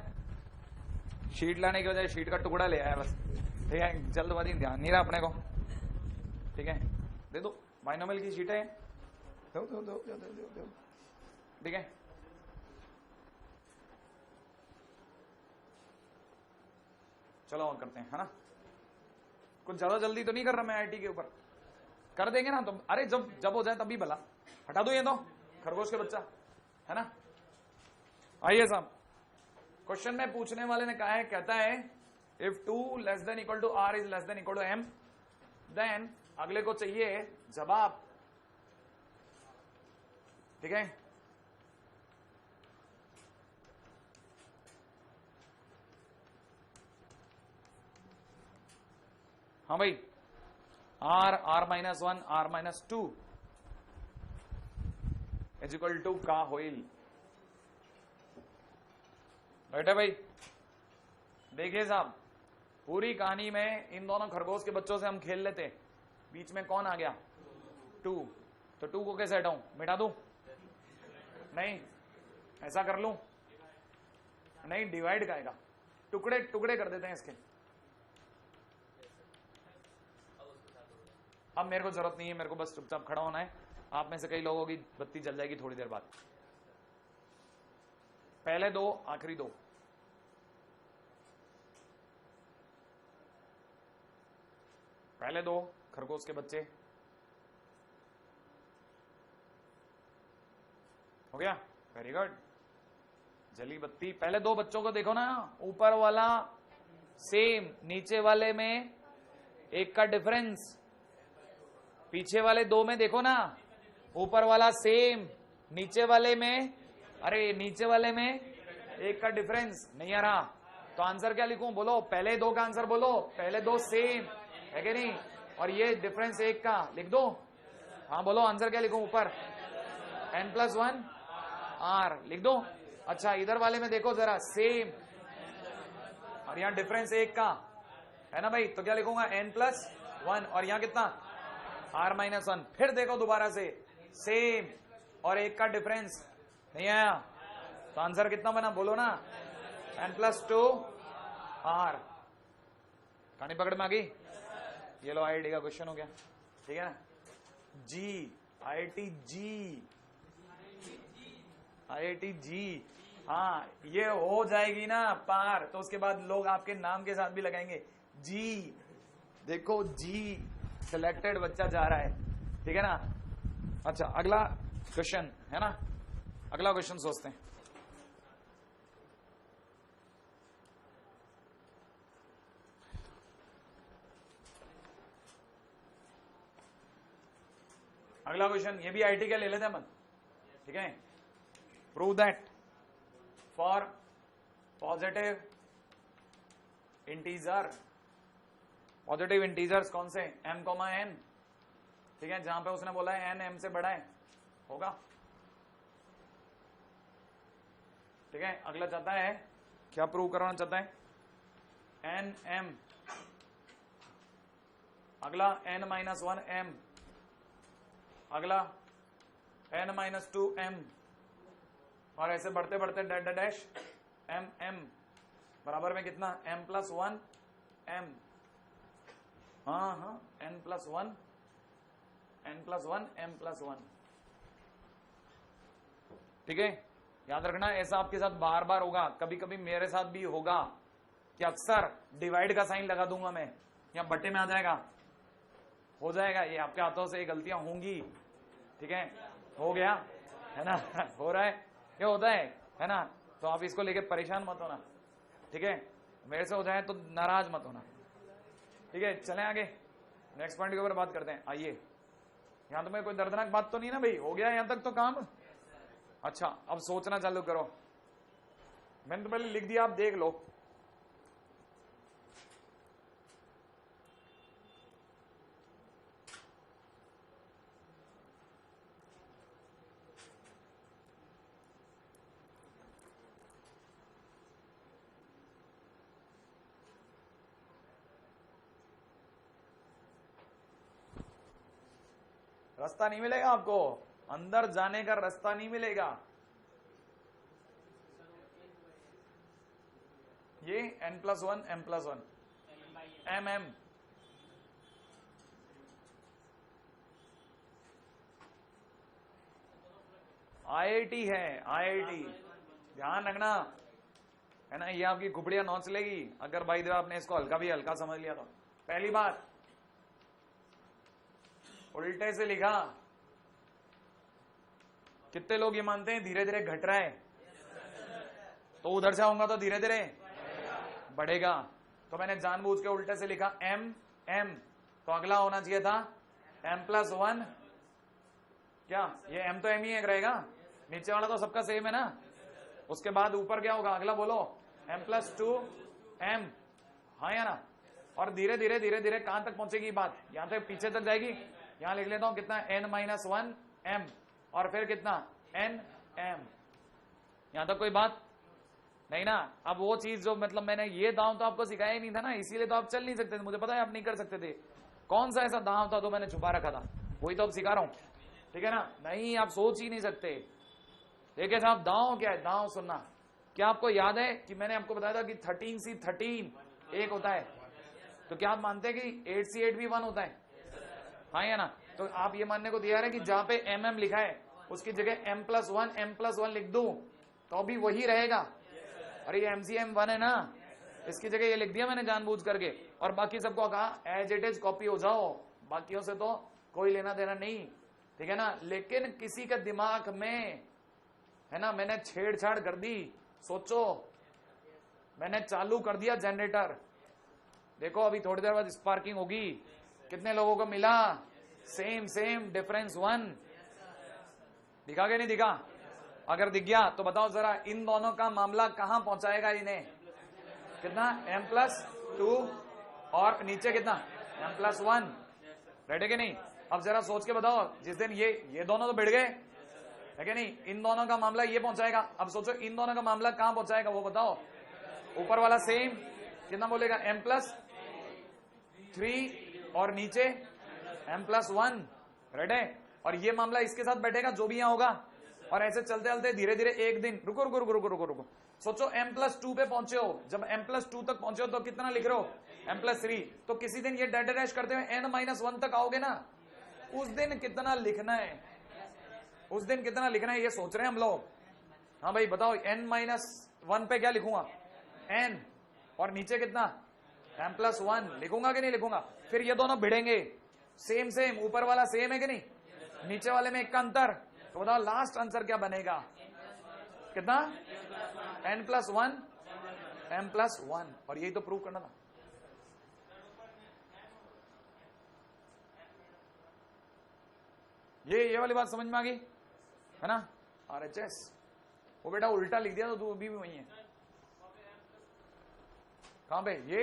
शीट लाने की बजाय शीट का टुकड़ा ले आया बस, ठीक है। जल्दबाजी ध्यान नहीं रहा अपने को, ठीक है। दे दो, बाइनोमियल की शीट है, दो दो दो दो दो दो, ठीक है। चलो और करते हैं, है ना। कुछ ज्यादा जल्दी तो नहीं कर रहा मैं आईटी के ऊपर, कर देंगे ना तो, अरे जब हो जाए तभी भला। हटा दो ये तो खरगोश के बच्चा, है ना। आइए साहब, क्वेश्चन में पूछने वाले ने कहा है, कहता है if 2 less than equal to r is less than equal to m, then अगले को चाहिए जवाब, ठीक है। हाँ भाई, r minus 1 r minus 2 is equal to का होइल। राइट है भाई। देखिए साहब, पूरी कहानी में इन दोनों खरगोश के बच्चों से हम खेल लेते, बीच में कौन आ गया 2, तो 2 को कैसे हटाऊं, मिटा दूं? नहीं, ऐसा कर लूं? नहीं, डिवाइड करेगा, टुकड़े टुकड़े कर देते हैं इसके। अब मेरे को जरूरत नहीं है, मेरे को बस चुपचाप खड़ा होना है। आप में से कई लोगों की बत्ती जल जाएगी थोड़ी देर बाद। पहले 2 आखिरी 2, पहले 2 खरगोश के बच्चे हो गया, वेरी गुड। जली बत्ती, पहले 2 बच्चों को देखो ना, ऊपर वाला सेम, नीचे वाले में 1 का डिफरेंस, पीछे वाले 2 में देखो ना, ऊपर वाला सेम, नीचे वाले में, अरे नीचे वाले में 1 का डिफरेंस नहीं आ रहा, तो आंसर क्या लिखूं? बोलो, पहले 2 का आंसर बोलो। पहले 2 सेम है कि नहीं, और ये डिफरेंस 1 का लिख दो। हाँ बोलो, आंसर क्या लिखूं? ऊपर n+1 r लिख दो। अच्छा, इधर वाले में देखो जरा, सेम, और यहाँ डिफरेंस 1 का है ना भाई, तो क्या लिखूंगा? n+1, और यहाँ कितना? r-1। फिर देखो दोबारा से, सेम और 1 का डिफरेंस नहीं आया, तो आंसर कितना बना? बोलो ना, n+2 r। कहानी पकड़ में आ गई? ये लो IIT का क्वेश्चन हो गया, ठीक है ना। जी, IIT जी, हाँ, ये हो जाएगी ना पार, तो उसके बाद लोग आपके नाम के साथ भी लगाएंगे जी। देखो जी, सिलेक्टेड बच्चा जा रहा है, ठीक है ना। अच्छा, अगला क्वेश्चन है ना, अगला क्वेश्चन सोचते हैं। अगला क्वेश्चन, ये भी IIT का ले लेते हैं अपन, ठीक है। Prove that for positive integer, positive integers कौन से? m, n, ठीक है, जहां पे उसने बोला है n m से बड़ा है, होगा, ठीक है। अगला चाहता है, क्या प्रूव करवाना चाहता है? n m, अगला n-1 m, अगला n-2 m, और ऐसे बढ़ते बढ़ते डैश m m बराबर में कितना? m+1 m। हाँ, n+1 m+1, ठीक है। याद रखना, ऐसा आपके साथ बार बार होगा, कभी कभी मेरे साथ भी होगा कि अक्सर डिवाइड का साइन लगा दूंगा मैं, या बटे में आ जाएगा, हो जाएगा, ये आपके हाथों से गलतियां होंगी, ठीक है। हो गया है ना, हो रहा है, ये होता है ना, तो आप इसको लेके परेशान मत होना, ठीक है। मेरे से हो जाए तो नाराज मत होना, ठीक है। चलें आगे, नेक्स्ट पॉइंट के ऊपर बात करते हैं। आइए, यहां तो मैं कोई दर्दनाक बात तो नहीं ना भाई, हो गया यहां तक तो काम। अच्छा, अब सोचना चालू करो, मैंने तो पहले लिख दिया, आप देख लो। रास्ता नहीं मिलेगा आपको, अंदर जाने का रास्ता नहीं मिलेगा। ये n+1 m+1 mm, IIT है, IIT, ध्यान रखना है ना, ये आपकी खुपड़ियां नोच लेगी अगर भाई देव आपने इसको हल्का भी हल्का समझ लिया तो। पहली बात, उल्टे से लिखा, कितने लोग ये मानते हैं धीरे धीरे घट रहा है, तो उधर से आऊंगा तो धीरे धीरे बढ़ेगा, तो मैंने जानबूझ के उल्टे से लिखा m m, तो अगला होना चाहिए था m+1, क्या ये m तो m ही एक रहेगा, नीचे वाला तो सबका सेम है ना, उसके बाद ऊपर क्या होगा? अगला बोलो m+2 m, हाँ या ना, और धीरे धीरे धीरे धीरे कहां तक पहुंचेगी बात, यहां तक पीछे तक जाएगी। यहां लिख लेता हूं कितना, n-1 m, और फिर कितना n m। यहां तक कोई बात नहीं ना। अब वो चीज जो मतलब मैंने ये दांव तो आपको सिखाया ही नहीं था ना, इसीलिए तो आप चल नहीं सकते थे, मुझे पता है आप नहीं कर सकते थे। कौन सा ऐसा दांव था तो मैंने छुपा रखा था, वही तो अब सिखा रहा हूं, ठीक है ना। नहीं आप सोच ही नहीं सकते। ठीक है साहब, दांव क्या है, दांव सुनना। क्या आपको याद है कि मैंने आपको बताया था कि 13C13 एक होता है, तो क्या आप मानते हैं कि 8C8 भी 1 होता है, हाँ या ना। तो आप ये मानने को तैयार है कि जहां पे mm लिखा है उसकी जगह m+1 लिख दूं तो भी वही रहेगा। अरे ये MCM 1 है ना, इसकी जगह ये लिख दिया मैंने जानबूझ करके, और बाकी सबको कहा एज इट इज कॉपी हो जाओ, बाकियों से तो कोई लेना देना नहीं, ठीक है ना। लेकिन किसी का दिमाग में है ना, मैंने छेड़छाड़ कर दी। सोचो, मैंने चालू कर दिया जनरेटर, देखो अभी थोड़ी देर बाद स्पार्किंग होगी, कितने लोगों को मिला, सेम डिफरेंस 1 दिखा के नहीं दिखा। अगर दिख गया तो बताओ जरा, इन दोनों का मामला कहां पहुंचाएगा इन्हें, कितना m+2 और नीचे कितना m+1, रेडी के नहीं। अब जरा सोच के बताओ, जिस दिन ये दोनों तो भिड़ गए है कि नहीं, इन दोनों का मामला ये पहुंचाएगा। अब सोचो इन दोनों का मामला कहां पहुंचाएगा वो बताओ। ऊपर वाला सेम कितना बोलेगा, m+3 और नीचे m+1, रेडी। और ये मामला इसके साथ बैठेगा जो भी यहां होगा, और ऐसे चलते चलते धीरे धीरे एक दिन, रुको, सोचो m+2 पे पहुंचे हो, जब m+2 तक पहुंचे हो तो कितना लिख रहे हो, m+3। तो किसी दिन ये डेड डैश करते हुए n-1 तक आओगे ना, उस दिन कितना लिखना है, उस दिन कितना लिखना है ये सोच रहे हैं हम लोग। हाँ भाई बताओ, n-1 पे क्या लिखूंगा, n, और नीचे कितना m+1 लिखूंगा कि नहीं लिखूंगा। फिर ये दोनों भिड़ेंगे, सेम ऊपर वाला सेम है कि नहीं, नीचे वाले में एक का अंतर, तो बताओ लास्ट आंसर क्या बनेगा, कितना n+1 m+1, और यही तो प्रूव करना था। ये वाली बात समझ में आ गई है ना। RHS वो बेटा उल्टा लिख दिया तो तू अभी भी वही है। कहां पे, ये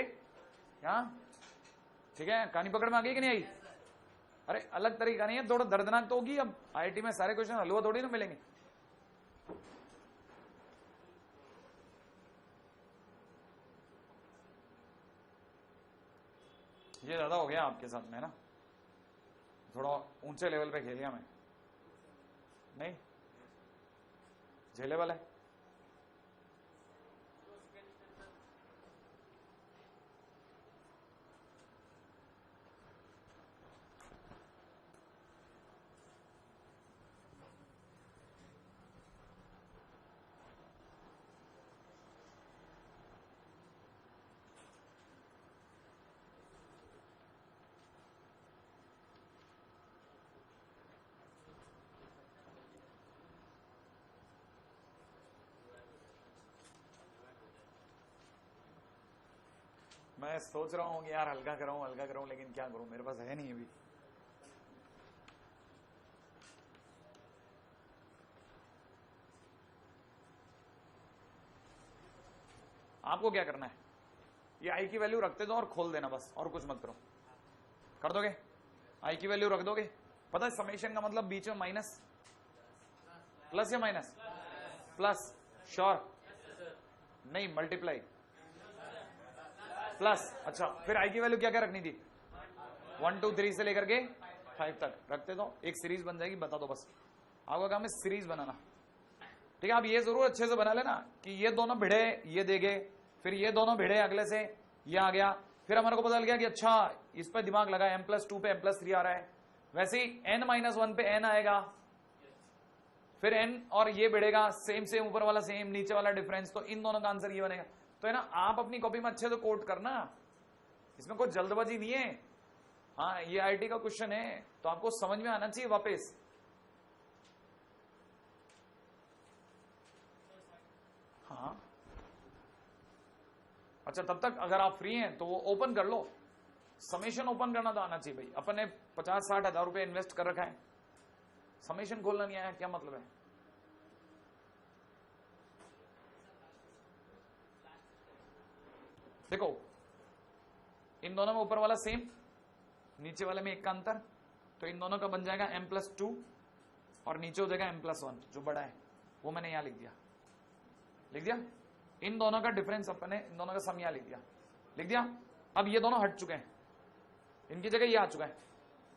यहां, ठीक है। कहानी पकड़ में आ गई कि नहीं आई। अरे अलग तरीका नहीं है, थोड़ा दर्दनाक तो होगी। अब IIT में सारे क्वेश्चन हलवा थोड़ी ना मिलेंगे। ये ज्यादा हो गया आपके साथ में ना, थोड़ा ऊंचे लेवल पे खेल गया मैं, नहीं झेलेबल है। मैं सोच रहा हूँ कि यार हल्का कराऊं, लेकिन क्या करूं, मेरे पास है नहीं अभी। आपको क्या करना है, ये आई की वैल्यू रखते दो और खोल देना बस, और कुछ मत करो। कर दोगे, आई की वैल्यू रख दोगे। पता है समेशन का मतलब बीच में माइनस, प्लस या माइनस, प्लस, श्योर नहीं, मल्टीप्लाई प्लस। अच्छा फिर आई की वैल्यू क्या क्या रखनी थी, 1 2 3 से लेकर के 5 तक रखते दो, एक सीरीज बन जाएगी। बता दो बस, आपका काम है सीरीज बनाना, ठीक है। आप ये जरूर अच्छे से बना लेना कि ये दोनों भिड़े ये देंगे, फिर ये दोनों भिड़े अगले से ये आ गया, फिर हमारे को पता लग गया कि अच्छा इस पर दिमाग लगा, m+2 पे m+3 आ रहा है, वैसे ही n-1 पे n आएगा, फिर n और ये भिड़ेगा, सेम ऊपर वाला सेम, नीचे वाला डिफरेंस, तो इन दोनों का आंसर ये बनेगा। तो है ना, आप अपनी कॉपी में अच्छे से कोट करना, इसमें कोई जल्दबाजी नहीं है। हाँ ये IIT का क्वेश्चन है तो आपको समझ में आना चाहिए वापस। हाँ अच्छा, तब तक अगर आप फ्री हैं तो वो ओपन कर लो, समेशन ओपन करना तो आना चाहिए भाई। अपन ने 50-60 हजार रुपए इन्वेस्ट कर रखा है, समेशन खोलना नहीं आया, क्या मतलब है। देखो इन दोनों में ऊपर वाला सेम, नीचे वाले में एक का अंतर, तो इन दोनों का बन जाएगा m+2 और नीचे हो जाएगा m+1 जो बड़ा है, वो मैंने यहां लिख दिया। इन दोनों का डिफरेंस अपने, इन दोनों का सम यहां लिख दिया। अब ये दोनों हट चुके हैं, इनकी जगह ये आ चुका है,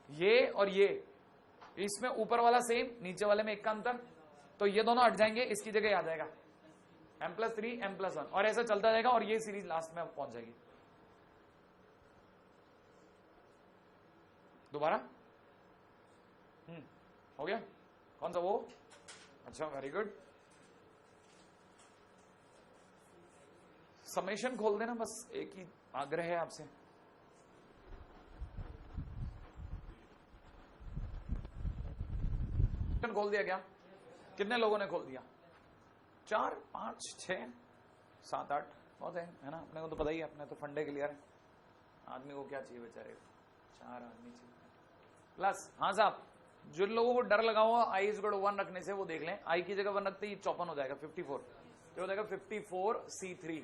ये और ये, इसमें ऊपर वाला सेम, नीचे वाले में एक का अंतर, तो ये दोनों हट जाएंगे, इसकी जगह आ जाएगा m+3 m+1 और ऐसा चलता जाएगा और ये सीरीज लास्ट में पहुंच जाएगी। दोबारा हो गया? कौन सा वो? अच्छा, वेरी गुड। समेशन खोल देना, बस एक ही आग्रह है आपसे। खोल दिया क्या? कितने लोगों ने खोल दिया? 4, 5, 6, 7, 8 बहुत है ना? अपने को तो पता ही है, अपने तो फंडे क्लियर है। आदमी को क्या चाहिए बेचारे? 4 आदमी चाहिए प्लस। हाँ साहब, जिन लोगों को डर लगा हुआ i = 1 रखने से वो देख लें, i की जगह 1 रखते ही 54 हो जाएगा, 54 तो हो जाएगा 54C3।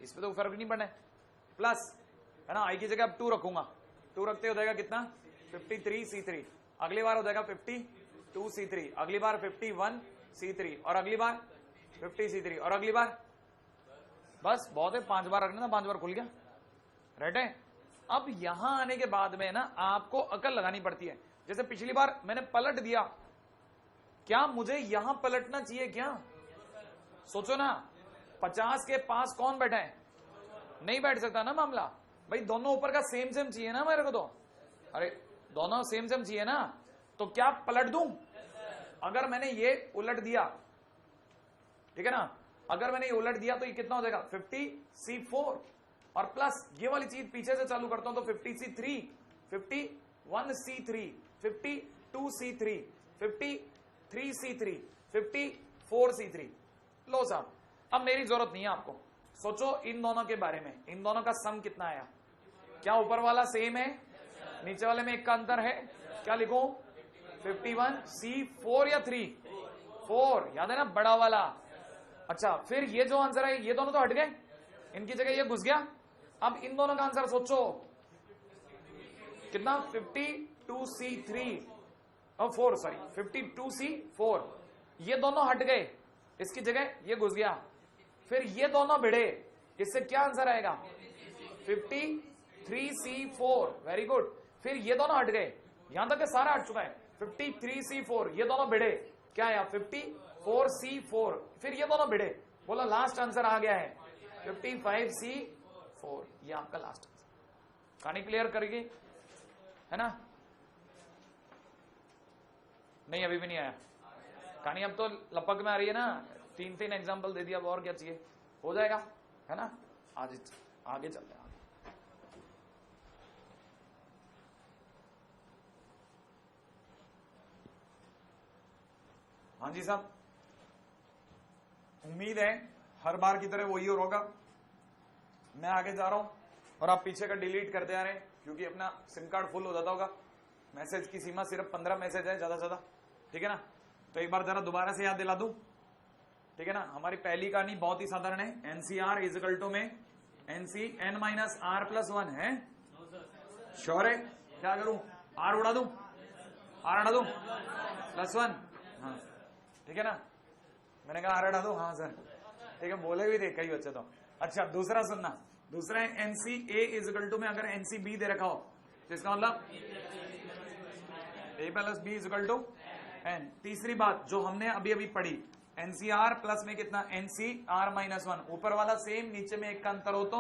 इस पे तो फर्क नहीं पड़ना है, प्लस है ना। i की जगह अब 2 रखूंगा, 2 रखते हो जाएगा कितना? 53C3। अगली बार हो जाएगा 52C3, अगली बार 51C3 और अगली बार 50C3 और अगली बार, बस बहुत है, 5 बार रखना था, 5 बार खुल गया। राइट है। अब यहां आने के बाद में ना आपको अकल लगानी पड़ती है। जैसे पिछली बार मैंने पलट दिया, क्या मुझे यहां पलटना चाहिए क्या? सोचो ना, 50 के पास कौन बैठा है? नहीं बैठ सकता ना मामला भाई, दोनों ऊपर का सेम चाहिए ना मेरे को तो। अरे दोनों सेम चाहिए ना, तो क्या पलट दूं? अगर मैंने ये उलट दिया, ठीक है ना, अगर मैंने ये उलट दिया तो ये कितना हो जाएगा? 50C4 और प्लस ये वाली चीज पीछे से चालू करता हूं तो 50C3, 51C3, 52C3, 53C3, 54C3। लो साहब, अब मेरी जरूरत नहीं है आपको। सोचो इन दोनों के बारे में, इन दोनों का सम कितना आया? क्या ऊपर वाला सेम है, नीचे वाले में एक का अंतर है? क्या लिखूं? 51C4 या 3? 4, याद है ना, बड़ा वाला। अच्छा, फिर ये जो आंसर है, ये दोनों तो हट गए, इनकी जगह ये घुस गया। अब इन दोनों का आंसर सोचो कितना? 52C3 और 4, सॉरी 52C4। ये दोनों हट गए, इसकी जगह ये घुस गया। फिर ये दोनों भिड़े, इससे क्या आंसर आएगा? 53C4। Very good. फिर ये दोनों हट गए, यहां तक सारा हट चुका है। 53C4, ये दोनों भिड़े, क्या आया? 54C4। फिर ये दोनों भिड़े, बोलो लास्ट आंसर आ गया है 55C4। ये आपका लास्ट आंसर। कहानी क्लियर करेगी है ना? नहीं, अभी भी नहीं आया कहानी, अब तो लपक में आ रही है ना। 3 एग्जाम्पल दे दिया, अब और क्या चाहिए? हो जाएगा है ना। आज आगे चलते हैं। हाँ जी साहब, उम्मीद है हर बार की तरह वही होगा। मैं आगे जा रहा हूं और आप पीछे का डिलीट करते आ रहे हैं, क्योंकि अपना सिम कार्ड फुल हो जाता होगा। मैसेज की सीमा सिर्फ 15 मैसेज है ज्यादा से ज्यादा, ठीक है ना। तो एक बार जरा दोबारा से याद दिला दूं, ठीक है ना। हमारी पहली कहानी बहुत ही साधारण है। NCR = में NC n-r+1 है। श्योर है? क्या करूं? R उड़ा दूं? R हटा दूं? +1, हाँ ठीक है ना। मैंने कहा R हटा दूं? हाँ सर, ठीक है, बोले भी थे कई बच्चे तो। अच्छा, दूसरा सुनना, दूसरा है NCA में अगर NCB दे रखा हो तो इसका मतलब A + B = N। तीसरी बात जो हमने अभी अभी पढ़ी, NCR प्लस में कितना? NCR-1। ऊपर वाला सेम, नीचे में एक का अंतर हो तो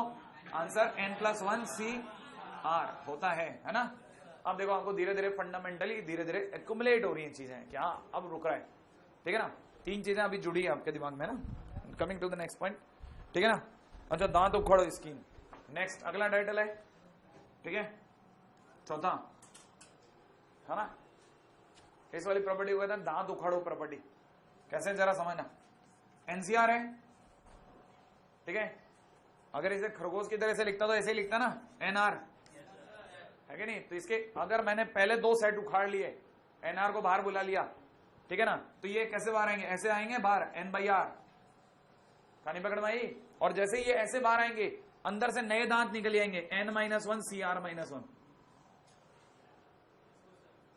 आंसर n+1CR होता है ना। अब देखो, आपको धीरे धीरे फंडामेंटली धीरे धीरे एक्युमुलेट हो रही हैं चीजें, क्या अब रुक रहा है, ठीक है ना। 3 चीजें अभी जुड़ी है आपके दिमाग में ना। Coming to the next point, ठीक है ना। अच्छा, दांत उखड़ो स्कीम, नेक्स्ट अगला टाइटल है, ठीक है, चौथा है ना। इस वाली प्रॉपर्टी को कहते हैं दांत उखाड़ो प्रॉपर्टी। कैसे, जरा समझना। NCR है, ठीक है। अगर इसे खरगोश की तरह से लिखता तो ऐसे ही लिखता ना, NR है कि नहीं। तो इसके अगर मैंने पहले 2 सेट उखाड़ लिए, NR को बाहर बुला लिया, ठीक है ना, तो ये कैसे बाहर आएंगे? ऐसे आएंगे बाहर, N/R। कहानी पकड़ में आई। और जैसे ये ऐसे बाहर आएंगे अंदर से नए दांत निकल आएंगे, n-1 CR-1।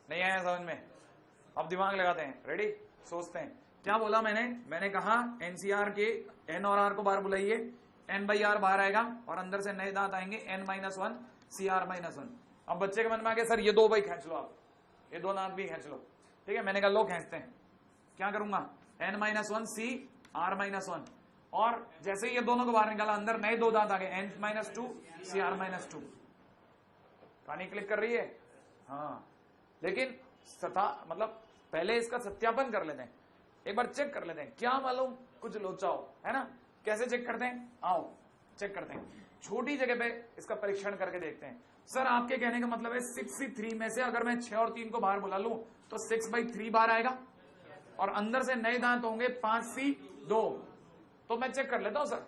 नहीं आया समझ में? अब दिमाग लगाते हैं, रेडी, सोचते हैं। क्या बोला मैंने कहा एनसीआर के एन और आर को बाहर बुलाइए, n/r बाहर आएगा और अंदर से नए दांत आएंगे n-1 CR-1। अब बच्चे के मन में आ गया सर ये दो भाई खींच लो, आप ये दो दांत भी खींच लो। ठीक है, मैंने कहा लो खींचते हैं। क्या करूंगा, n-1 CR-1, और जैसे ही ये दोनों को बाहर निकाला अंदर नए दो दांत आ गए n-2 CR-2। कहानी क्लिक कर रही है? हाँ, लेकिन मतलब पहले इसका सत्यापन कर लेते हैं, एक बार चेक कर लेते हैं, क्या मालूम कुछ लोचा हो, है ना? कैसे चेक करते हैं, आओ चेक करते हैं। छोटी जगह पे इसका परीक्षण करके देखते हैं। सर आपके कहने का मतलब है 6C3 में से अगर मैं 6 और 3 को बाहर बुला लूं तो 6/3 बाहर आएगा और अंदर से नए दांत होंगे 5C2। तो मैं चेक कर लेता हूं सर,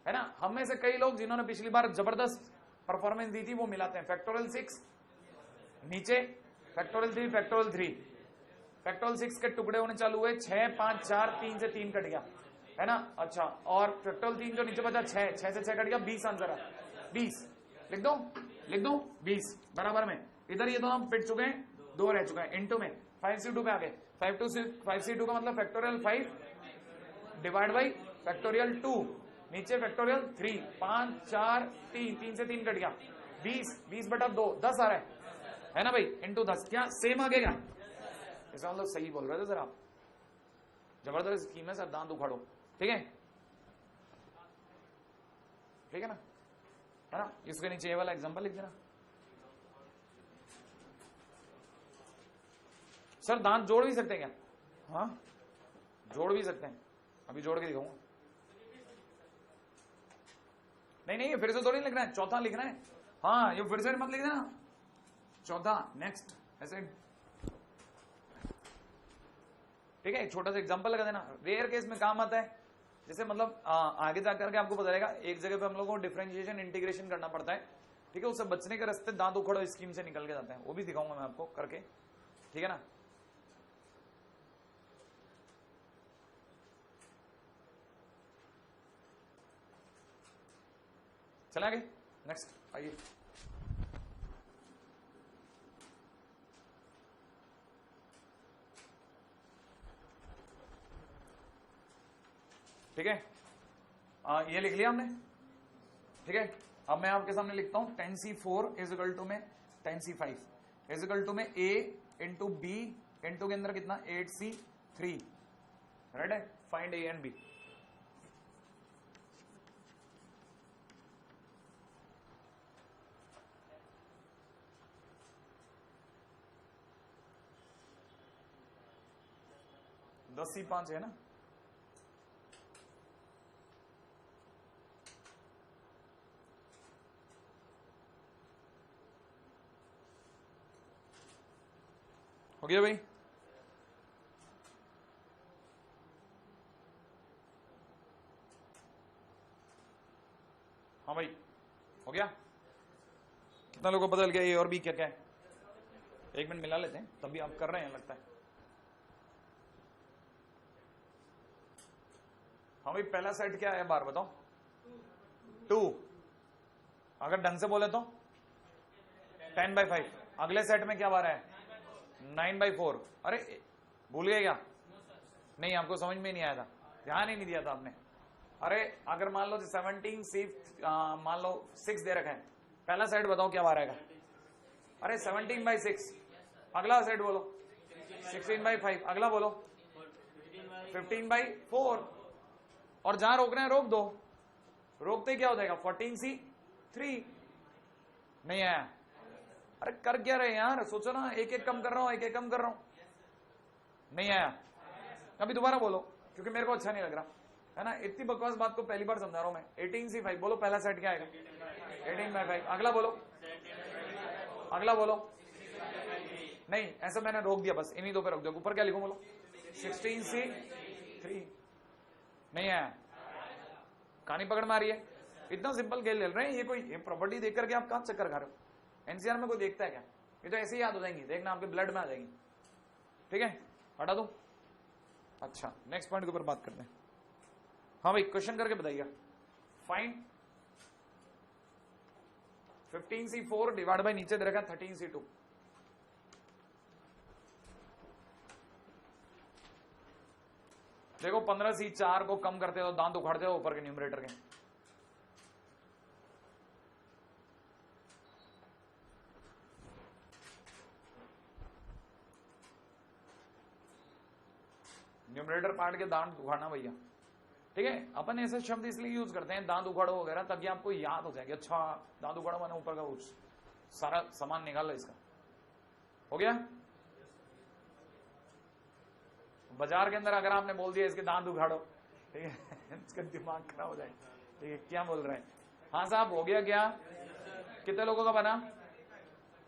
है ना? हम में से कई लोग जिन्होंने पिछली बार जबरदस्त परफॉर्मेंस दी थी वो मिलाते हैं। फैक्टोरियल 6 नीचे, फैक्टोरियल 3, फैक्टोरियल 3, फैक्टोरियल 6 के टुकड़े होने चालू हुए, 6, 5, 4, 3 से 3 कट गया, है ना? अच्छा, और फैक्टोरियल 3 जो नीचे बचा 6, 6 से 6 कट गया, 20 आंसर है। 20 लिख दो 20 बराबर में। इधर ये दोनों पिट चुके हैं, 2 रह चुके हैं, इंटू में 5C2 पे आ गए। 5C2 का मतलब फैक्टोरियल 5 डिवाइड बाई फैक्टोरियल 2, नीचे फैक्टोरियल 3, 5, 4, 3 से 3 कट गया, 20/2 10 आ रहा है ना भाई, इंटू 10। क्या सेम आ गया? इसका मतलब सही बोल रहे थे सर आप, जबरदस्त स्कीम है सर, दांत उखाड़ो। ठीक है, ठीक है ना, है ना? इसके नीचे ये वाला एग्जांपल लिख देना। सर दांत जोड़ भी सकते हैं क्या? हाँ जोड़ भी सकते हैं, अभी जोड़ के दिखाऊंगा। नहीं फिर से थोड़ी लिखना है, चौथा लिखना है। हाँ ये फिर से मत लिख देना, चौथा नेक्स्ट ऐसे। ठीक है, छोटा सा एग्जांपल लगा देना, रेयर केस में काम आता है। जैसे मतलब आगे जाकर के आपको पता रहेगा, एक जगह पे हम लोगों को डिफरेंशिएशन इंटीग्रेशन करना पड़ता है। ठीक है, उससे बचने के रास्ते दांत उखड़ो स्कीम से निकल के जाते हैं, वो भी दिखाऊंगा मैं आपको करके। ठीक है ना? चला आगे, नेक्स्ट आइए। ठीक है, ये लिख लिया हमने। ठीक है, अब मैं आपके सामने लिखता हूं 10C4 इज इक्वल टू में 10C5 इज इक्वल टू में A इंटू B इंटू के अंदर कितना 8C3। राइट है, फाइंड A एंड B। दस C5 है ना? हो गया भाई? हाँ भाई हो गया। कितना लोगों को पता चल गया ये और भी क्या क्या है? एक मिनट मिला लेते हैं, तभी आप कर रहे हैं लगता है। हाँ भाई पहला सेट क्या है बार बताओ? 2। अगर ढंग से बोले तो 10/5। अगले सेट में क्या बार है? 9/4। अरे भूल गए क्या? नहीं आपको समझ में नहीं आया था, ध्यान ही नहीं दिया था आपने। अरे अगर मान लो 17 सिर्फ मान लो 6 दे रखा है, पहला सेट बताओ क्या बार आएगा? अरे 17/6। अगला सेट बोलो 16/5। अगला बोलो 15/4। और जहां रोकना है रोक दो, रोकते क्या हो जाएगा 14C3। नहीं आया? अरे कर क्या रहे यार, सोचो ना, एक एक कम कर रहा हूं, एक एक कम कर रहा हूं। नहीं आया? अभी दोबारा बोलो क्योंकि मेरे को अच्छा नहीं लग रहा है ना, इतनी बकवास बात को पहली बार समझा रहा हूं मैं। 18C5 बोलो, पहला सेट क्या आएगा? 18/5। अगला बोलो, अगला बोलो। नहीं ऐसा मैंने रोक दिया, बस इन्हीं दो पे रोक दिया। ऊपर क्या लिखूं बोलो? 16C3। नहीं आया? कहानी पकड़ में आ रही है? इतना सिंपल खेल खेल रहे हैं। ये कोई ये प्रॉपर्टी देख करके आप कहां चक्कर खा रहे हो? एनसीआर में कोई देखता है क्या? ये तो ऐसे ही याद हो जाएंगी, देखना आपके ब्लड में आ जाएंगी। ठीक है, हटा दो। अच्छा नेक्स्ट पॉइंट के ऊपर बात करते हैं। हाँ भाई क्वेश्चन करके बताइएगा। फाइंड 15C4 डिवाइड बाई नीचे दे रखा है 13C2। देखो 15C4 को कम करते हो दांत उखाड़ते हो ऊपर के न्यूमरेटर के। न्यूमरेटर पार्ट के दांत उखाड़ना भैया, ठीक है। अपन ऐसे शब्द इसलिए यूज करते हैं दांत उखाड़ो वगैरह, ताकि आपको याद हो जाएगी, अच्छा दांत उखाड़ो मैंने ऊपर का उस सारा सामान निकाल लो इसका। हो गया? बाजार के अंदर अगर आपने बोल दिया इसके दांत उखाड़ो, ठीक है, इसका दिमाग खराब हो जाएगा, ठीक है, क्या बोल रहे हैं? हाँ साहब हो गया क्या? कितने लोगों का बना?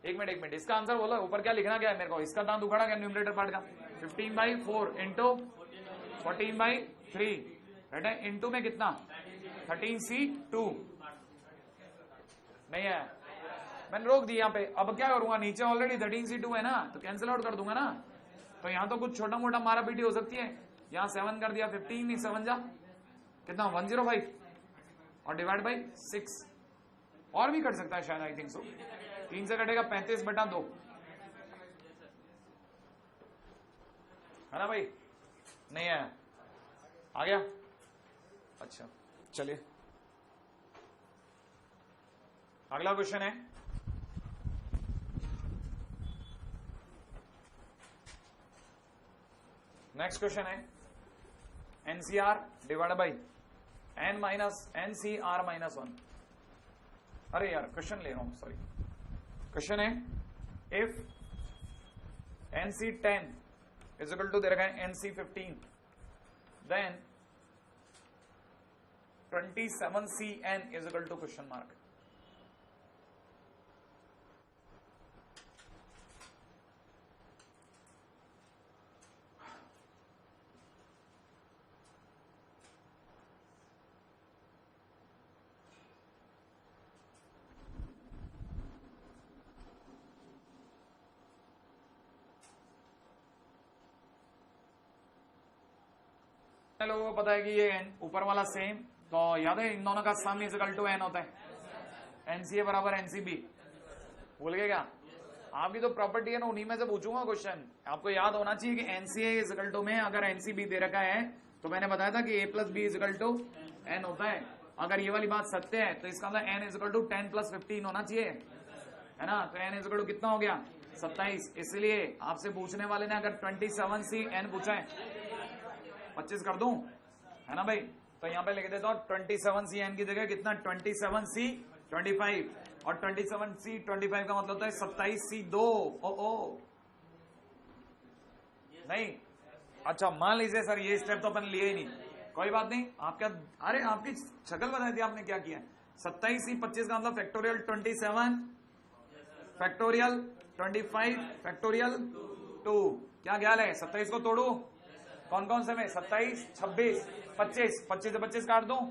एक मिनट, इसका आंसर बोलो, ऊपर क्या लिखना क्या है मेरे को? इसका दांत उखाड़ा क्या न्यूमरेटर पार्ट का? 15/4 इंटू 14/3, राइट है। इंटू में कितना? 13C2 नहीं है, मैंने रोक दिया यहाँ पे। अब क्या करूंगा, नीचे ऑलरेडी 13C2 है ना, तो कैंसिल आउट कर दूंगा ना। तो यहां तो कुछ छोटा मोटा मारा पीटी हो सकती है। यहां 7 कर दिया, 15 नहीं 7 जा कितना 105 और डिवाइड बाई 6, और भी कट सकता है शायद, आई थिंक सो। 3 से कटेगा 35/2, है ना भाई? नहीं है, आ गया? अच्छा चलिए अगला क्वेश्चन है, नेक्स्ट क्वेश्चन है NCR divide by n minus NCR minus 1। अरे यार क्वेश्चन ले रहा हूं, सॉरी। क्वेश्चन है if NC10 is equal to दे रखा है NC15 then 27CN is equal to question mark. लोगों को पता है कि ये n ऊपर वाला सेम, तो याद है इन दोनों का sum is equal to n होता है। NCA बराबर NCB, भूल गए क्या? आपकी तो प्रॉपर्टी है ना, उन्हीं में से पूछूंगा क्वेश्चन। आपको याद होना चाहिए कि NCA इज इक्वल टू में अगर NCB दे रखा है तो मैंने बताया था कि A plus B is equal to n होता है। अगर ये वाली बात सत्य है तो इसका मतलब n इज इक्वल टू 10 + 15 होना चाहिए, है ना। तो n इज इक्वल टू कितना हो गया? 27। इसलिए आपसे पूछने वाले ने अगर 27CN पूछा है 25 कर दूं, है ना भाई? तो यहां पे लिख देता हूं 27CN की जगह कितना 27C25, और 27C25 का मतलब होता है 27C2। ओ नहीं, अच्छा मान लीजिए सर ये स्टेप तो अपन लिए ही नहीं, कोई बात नहीं। आपका अरे आपकी शक्ल बताई थी आपने क्या किया। 27C25 का मतलब फैक्टोरियल 27 फैक्टोरियल 25 फैक्टोरियल 2। क्या ख्याल है? 27 को तोड़ू कौन कौन से में? 27 26 25, 25 से 25 काट दूं,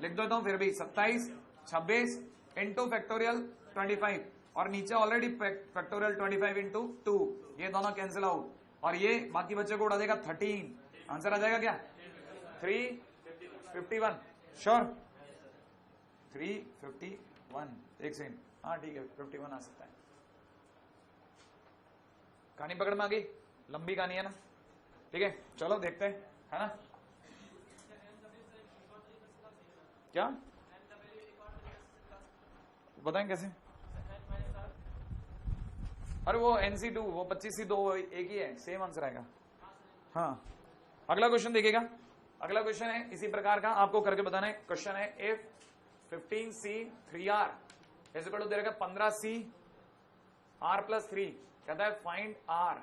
लिख देता हूं फिर भी 27 26 इंटू फैक्टोरियल 25, और नीचे ऑलरेडी फैक्टोरियल 25 इंटू 2, ये दोनों कैंसिल आउट, और ये बाकी बच्चे को उड़ा देगा 13। आंसर आ जाएगा क्या? 351 श्योर? 351, एक सेकंड, हाँ ठीक है 51 आ सकता है। कहानी पकड़ में आ गई? लंबी कहानी है ना, ठीक है चलो देखते हैं, है ना। क्या बताएं कैसे? अरे वो NC2 वो 25C2 एक ही है, सेम आंसर आएगा। हाँ अगला क्वेश्चन देखिएगा। अगला क्वेश्चन है इसी प्रकार का, आपको करके बताना है। क्वेश्चन है if 15C3R is equal to दे रखा 15CR + 3, कहता है फाइंड R।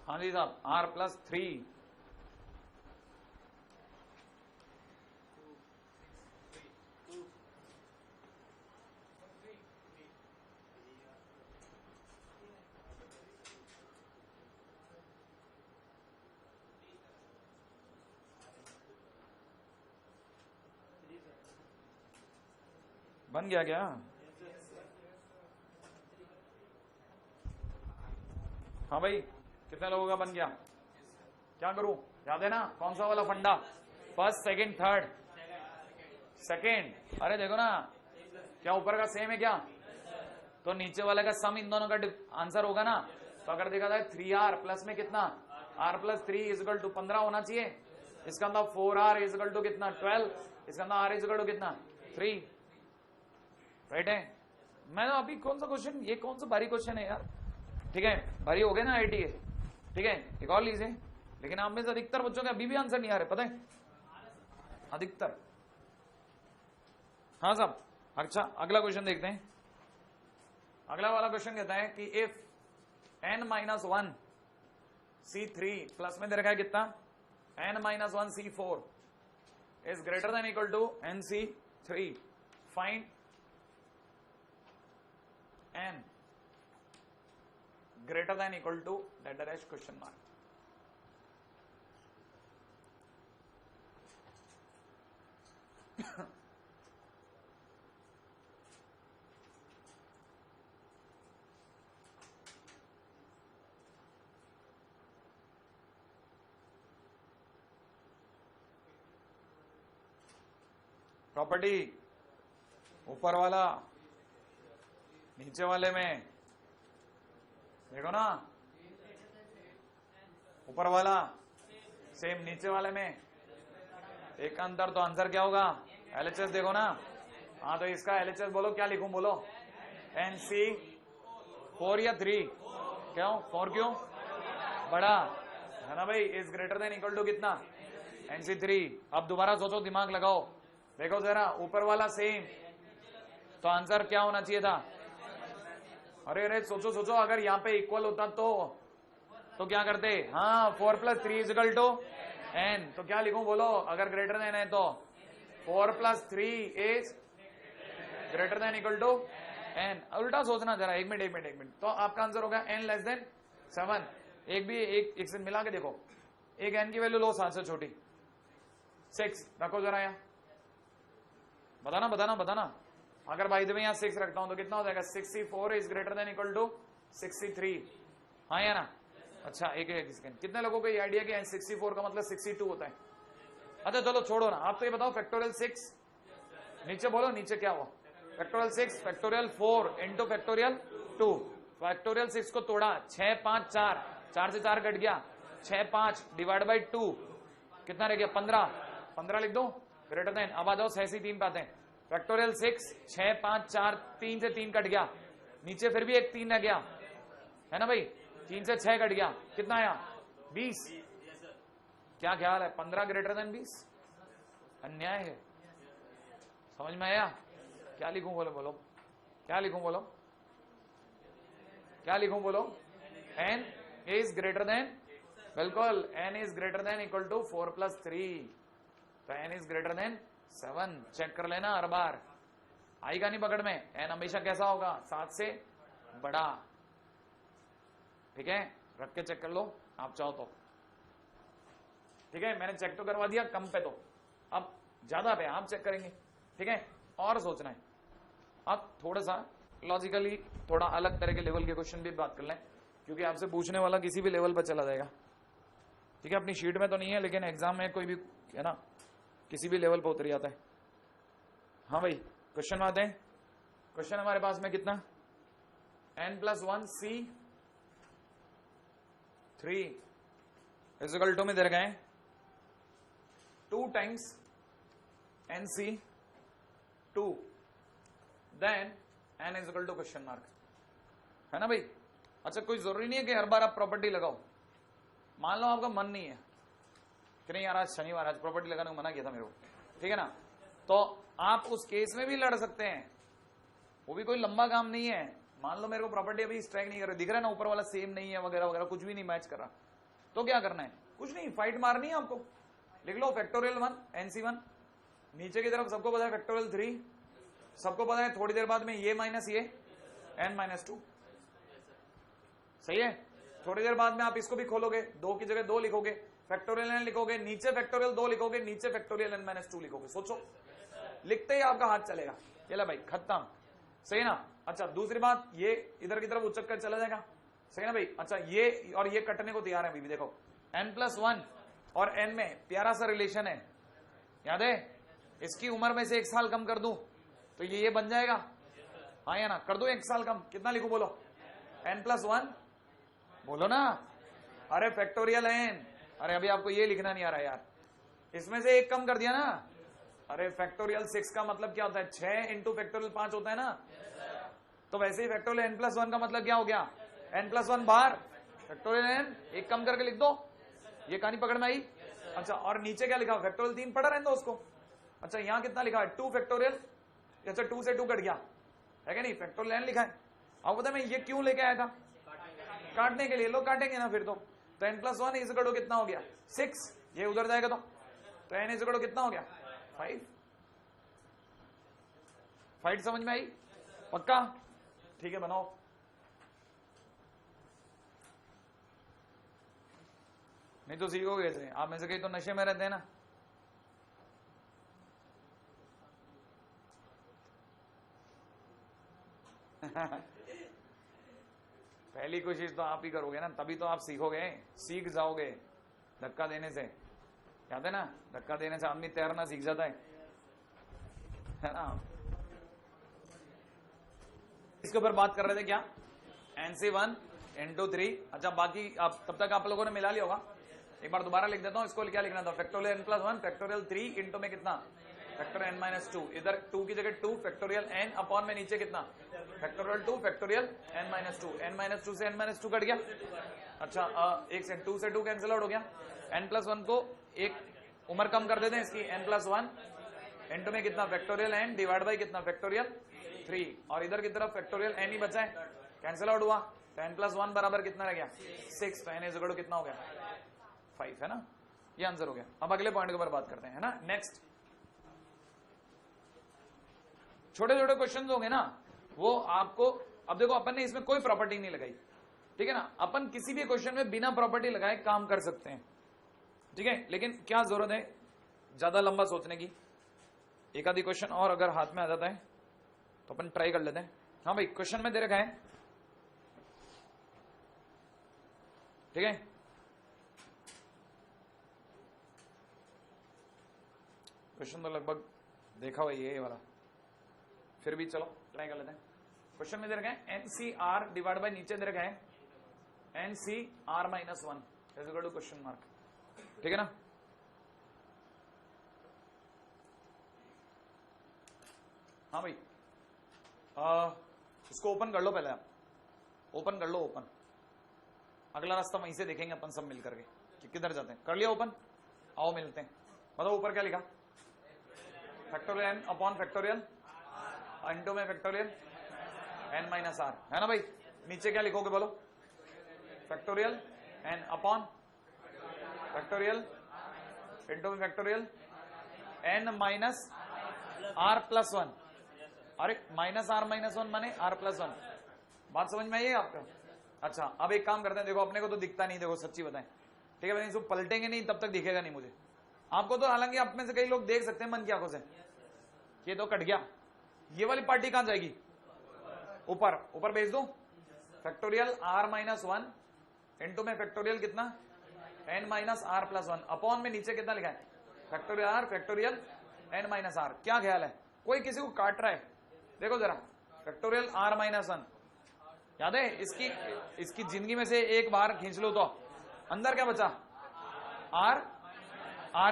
हाँ जी साहब, R + 3 बन गया क्या? हाँ भाई कितने लोगों का बन गया? क्या करूं? याद है ना कौन सा वाला फंडा? First second third, second. अरे देखो ना, क्या ऊपर का सेम है क्या? तो नीचे वाले का सम इन दोनों का आंसर होगा ना। तो अगर देखा जाए 3r प्लस में कितना r प्लस 3 इजकल टू 15 होना चाहिए। इसका अंदर 4r इजकल टू कितना 12, इसका अंदर r इजकल टू कितना 3, राइट है। मैं अभी कौन सा क्वेश्चन, ये कौन सा भारी क्वेश्चन है यार, ठीक है भारी हो गए ना IIT के, ठीक है एक और लीजिए। लेकिन आप में से अधिकतर बच्चों के अभी भी आंसर नहीं आ रहे, पता है अधिकतर। हाँ साहब, अच्छा अगला क्वेश्चन देखते हैं। अगला वाला क्वेश्चन कहता है कि इफ n-1 C3 प्लस में दे रखा है कितना n-1 C4 is greater than equal to nC3, find n greater than equal to dash question mark. Property ऊपर वाला नीचे वाले में देखो ना, ऊपर वाला सेम नीचे वाले में एक का अंतर, तो आंसर क्या होगा LHS देखो ना। हाँ तो इसका LHS बोलो, क्या लिखूं बोलो, NC4 या 3, क्यों 4 क्यों बड़ा है ना भाई, is greater than equal to कितना NC3। अब दोबारा सोचो, दिमाग लगाओ, देखो जरा ऊपर वाला सेम, तो आंसर क्या होना चाहिए था। अरे अरे सोचो सोचो, अगर यहाँ पे इक्वल होता तो क्या करते, हाँ 4 + 3 इक्वल टू n, तो क्या लिखूं बोलो, अगर ग्रेटर देन है तो 4 + 3 is greater than equal to n। उल्टा सोचना जरा, एक मिनट। तो आपका आंसर होगा n लेस देन 7। एक से मिला के देखो, एक n की वैल्यू लो 7 से छोटी 6 रखो जरा, यहाँ बताना। अगर बाई द वे यहाँ 6 रखता हूं तो कितना हो जाएगा, 64 is greater than equal to 63, हाँ या ना। अच्छा एक सेकंड, कितने लोगों को ये आइडिया कि 64 का मतलब 62 होता है। अच्छा चलो छोड़ो ना, आप तो ये बताओ फैक्टोरियल 6 नीचे बोलो, नीचे क्या हुआ, factorial 6 factorial 4 into factorial 2। Factorial 6 को तोड़ा, 6 5 4, 4 से 4 कट गया, 6 5 डिवाइड बाई 2 कितना रह गया 15 लिख दो, ग्रेटर देन। अब आ जाओ 6 से 3 पाते हैं, फैक्टोरियल 6 6 5 4, 3 से 3 कट गया, नीचे फिर भी एक 3 रह गया है ना भाई, 3 से 6 कट गया, कितना आया 20। क्या ख्याल है, 15 ग्रेटर देन 20? अन्याय है, समझ में आया? क्या लिखूं बोलो, क्या लिखूं बोलो, n इज ग्रेटर देन, बिल्कुल n is greater than equal to 4 + 3, तो n is greater than 7। Check कर लेना हर बार, आएगा नहीं पकड़ में, n हमेशा कैसा होगा 7 से बड़ा, ठीक है रख के चेक कर लो आप चाहो तो, ठीक है मैंने चेक तो करवा दिया कम पे, तो अब ज्यादा पे आप चेक करेंगे, ठीक है। और सोचना है, अब थोड़ा सा लॉजिकली थोड़ा अलग तरह के लेवल के क्वेश्चन भी बात कर लें, क्योंकि आपसे पूछने वाला किसी भी लेवल पर चला जाएगा, ठीक है। अपनी शीट में तो नहीं है, लेकिन एग्जाम में कोई भी है ना किसी भी लेवल पर उतर जाता है। हाँ भाई क्वेश्चन आते हैं, क्वेश्चन हमारे पास में कितना, n+1 C3 इक्वल टू में दे गए 2 times NC2 then n is equal to question mark, है ना भाई। अच्छा कोई जरूरी नहीं है कि हर बार आप प्रॉपर्टी लगाओ, मान लो आपका मन नहीं है कि नहीं यार आज शनिवार, आज प्रॉपर्टी लगाने को मना किया था मेरे को, ठीक है ना, तो आप उस केस में भी लड़ सकते हैं, वो भी कोई लंबा काम नहीं है। मान लो मेरे को प्रॉपर्टी अभी स्ट्राइक नहीं कर रही, दिख रहा है ना ऊपर वाला सेम नहीं है वगैरह वगैरह, कुछ भी नहीं मैच कर रहा, तो क्या करना है, कुछ नहीं फाइट मारनी है आपको, लिख लो फैक्टोरियल 1 NC1, नीचे की तरफ सबको पता है फैक्टोरियल 3, सबको पता है थोड़ी देर बाद में ये माइनस ये n-2, सही है। थोड़ी देर बाद में आप इसको भी खोलोगे, 2 की जगह 2 लिखोगे, फैक्टोरियल n लिखोगे, नीचे फैक्टोरियल 2 लिखोगे, नीचे फैक्टोरियल n-2 लिखोगे, सोचो लिखते ही आपका हाथ चलेगा, ये ले भाई खत्म, सही ना। अच्छा दूसरी बात, ये इधर की तरफ उचक कर चला जाएगा, सही ना भाई। अच्छा ये और ये कटने को तैयार है अभी भी, देखो n+1 और n में प्यारा सा रिलेशन है, याद है इसकी उम्र में से 1 साल कम कर दूं तो ये बन जाएगा, हाँ या ना? कर दो 1 साल कम, कितना लिखूं बोलो? n+1 बोलो ना, अरे फैक्टोरियल n, अरे अभी आपको ये लिखना नहीं आ रहा यार, इसमें से 1 कम कर दिया ना, अरे फैक्टोरियल 6 का मतलब क्या होता है? 6 इंटू फैक्टोरियल 5 होता है ना, तो वैसे ही फैक्टोरियल n+1 का मतलब क्या हो गया? n+1 बार फैक्टोरियल n, 1 कम करके लिख दो, ये कहानी पकड़ में आई? अच्छा, और नीचे क्या लिखा? फैक्टोरियल 3 पढ़ा रहने दो उसको। अच्छा, यहां कितना लिखा है? 2 फैक्टोरियल, अच्छा 2 से 2 कट गया है क्या नहीं? फैक्टोरियल n लिखा है। अब पता मैं ये क्यों लेके आया था? काटने के लिए, लोग काटेंगे ना फिर तो n+1 इज इक्वल टू कितना हो गया? 6, ये उधर जाएगा तो n इज इक्वल टू कितना हो गया? 5। फाइट समझ में आई? पक्का? ठीक है, बनाओ। नहीं तो सीखोगे कैसे? आप में से कई तो नशे में रहते हैं ना। पहली कोशिश तो आप ही करोगे ना, तभी तो आप सीखोगे, सीख जाओगे धक्का देने से। याद है ना, धक्का देने से आदमी तैरना सीख जाता है ना? इसके ऊपर बात कर रहे थे क्या? NC1 × 3। अच्छा, बाकी आप तब तक आप लोगों ने मिला लिया होगा, एक बार दोबारा लिख देता हूं। इसको क्या लिखना था? फैक्टोरियल n+1 फैक्टोरियल 3 इंटू में कितना? फैक्टोरियल n-2, इधर 2 की जगह 2 फैक्टोरियल n अपॉन में नीचे कितना? फैक्टोरियल 2 फैक्टोरियल n-2, n-2 से n-2 कट गया। अच्छा, 1 से 2 से 2 कैंसिल आउट हो गया। n+1 को एक उम्र कम कर देते हैं इसकी, n+1 इंटू में कितना? फैक्टोरियल n डिवाइड बाई कितना? फैक्टोरियल 3, और इधर की तरफ फैक्टोरियल n ही बचा है, कैंसिल आउट हुआ, तो n+1 बराबर कितना रह गया? 6, तो n इज इक्वल टू कितना हो गया? 5, है ना? ये आंसर हो गया। अब अगले पॉइंट के ऊपर बात करते हैं, है ना? नेक्स्ट, छोटे छोटे क्वेश्चन होंगे ना, वो आपको, अब देखो अपन ने इसमें कोई प्रॉपर्टी नहीं लगाई, ठीक है ना? अपन किसी भी क्वेश्चन में बिना प्रॉपर्टी लगाए काम कर सकते हैं, ठीक है? लेकिन क्या जरूरत है ज्यादा लंबा सोचने की? एक आधी क्वेश्चन और अगर हाथ में आ जाता है तो अपन ट्राई कर लेते हैं। हाँ भाई, क्वेश्चन में दे रखा है, ठीक है? क्वेश्चन तो लगभग देखा हुआ ये वाला, फिर भी चलो ट्राई कर लेते हैं। क्वेश्चन में दे रखा है NCR डिवाइड बाय नीचे दे रखा है NCR-1 is equal to question mark, ठीक है ना? हाँ भाई, इसको ओपन कर लो पहले, आप ओपन कर लो, ओपन। अगला रास्ता वहीं से देखेंगे अपन सब मिल करके कि किधर जाते हैं। कर लिया ओपन? आओ मिलते हैं। बताओ ऊपर क्या लिखा? Factorial n upon factorial into में फैक्टोरियल n-r, है ना भाई? नीचे क्या लिखोगे बोलो? Factorial n upon factorial into में फैक्टोरियल n-r+1। अरे -r-1 माने r+1, बात समझ में आई है आपको? अच्छा, अब एक काम करते हैं, देखो अपने को तो दिखता नहीं, देखो सच्ची बताएं, ठीक है भाई? इसको पलटेंगे नहीं तब तक दिखेगा नहीं मुझे, आपको तो। हालांकि आप में से कई लोग देख सकते हैं मन की आंखों से, ये तो कट गया, ये वाली पार्टी कहां जाएगी? ऊपर, ऊपर भेज दो। फैक्टोरियल r-1 इंटू में फैक्टोरियल कितना? n-r+1 अपॉन में नीचे कितना लिखा है? Factorial r factorial n-r। क्या ख्याल है, कोई किसी को काट रहा है? देखो जरा, फैक्टोरियल r-1 याद है? इसकी जिंदगी में से एक बार खींच लो तो अंदर क्या बचा? r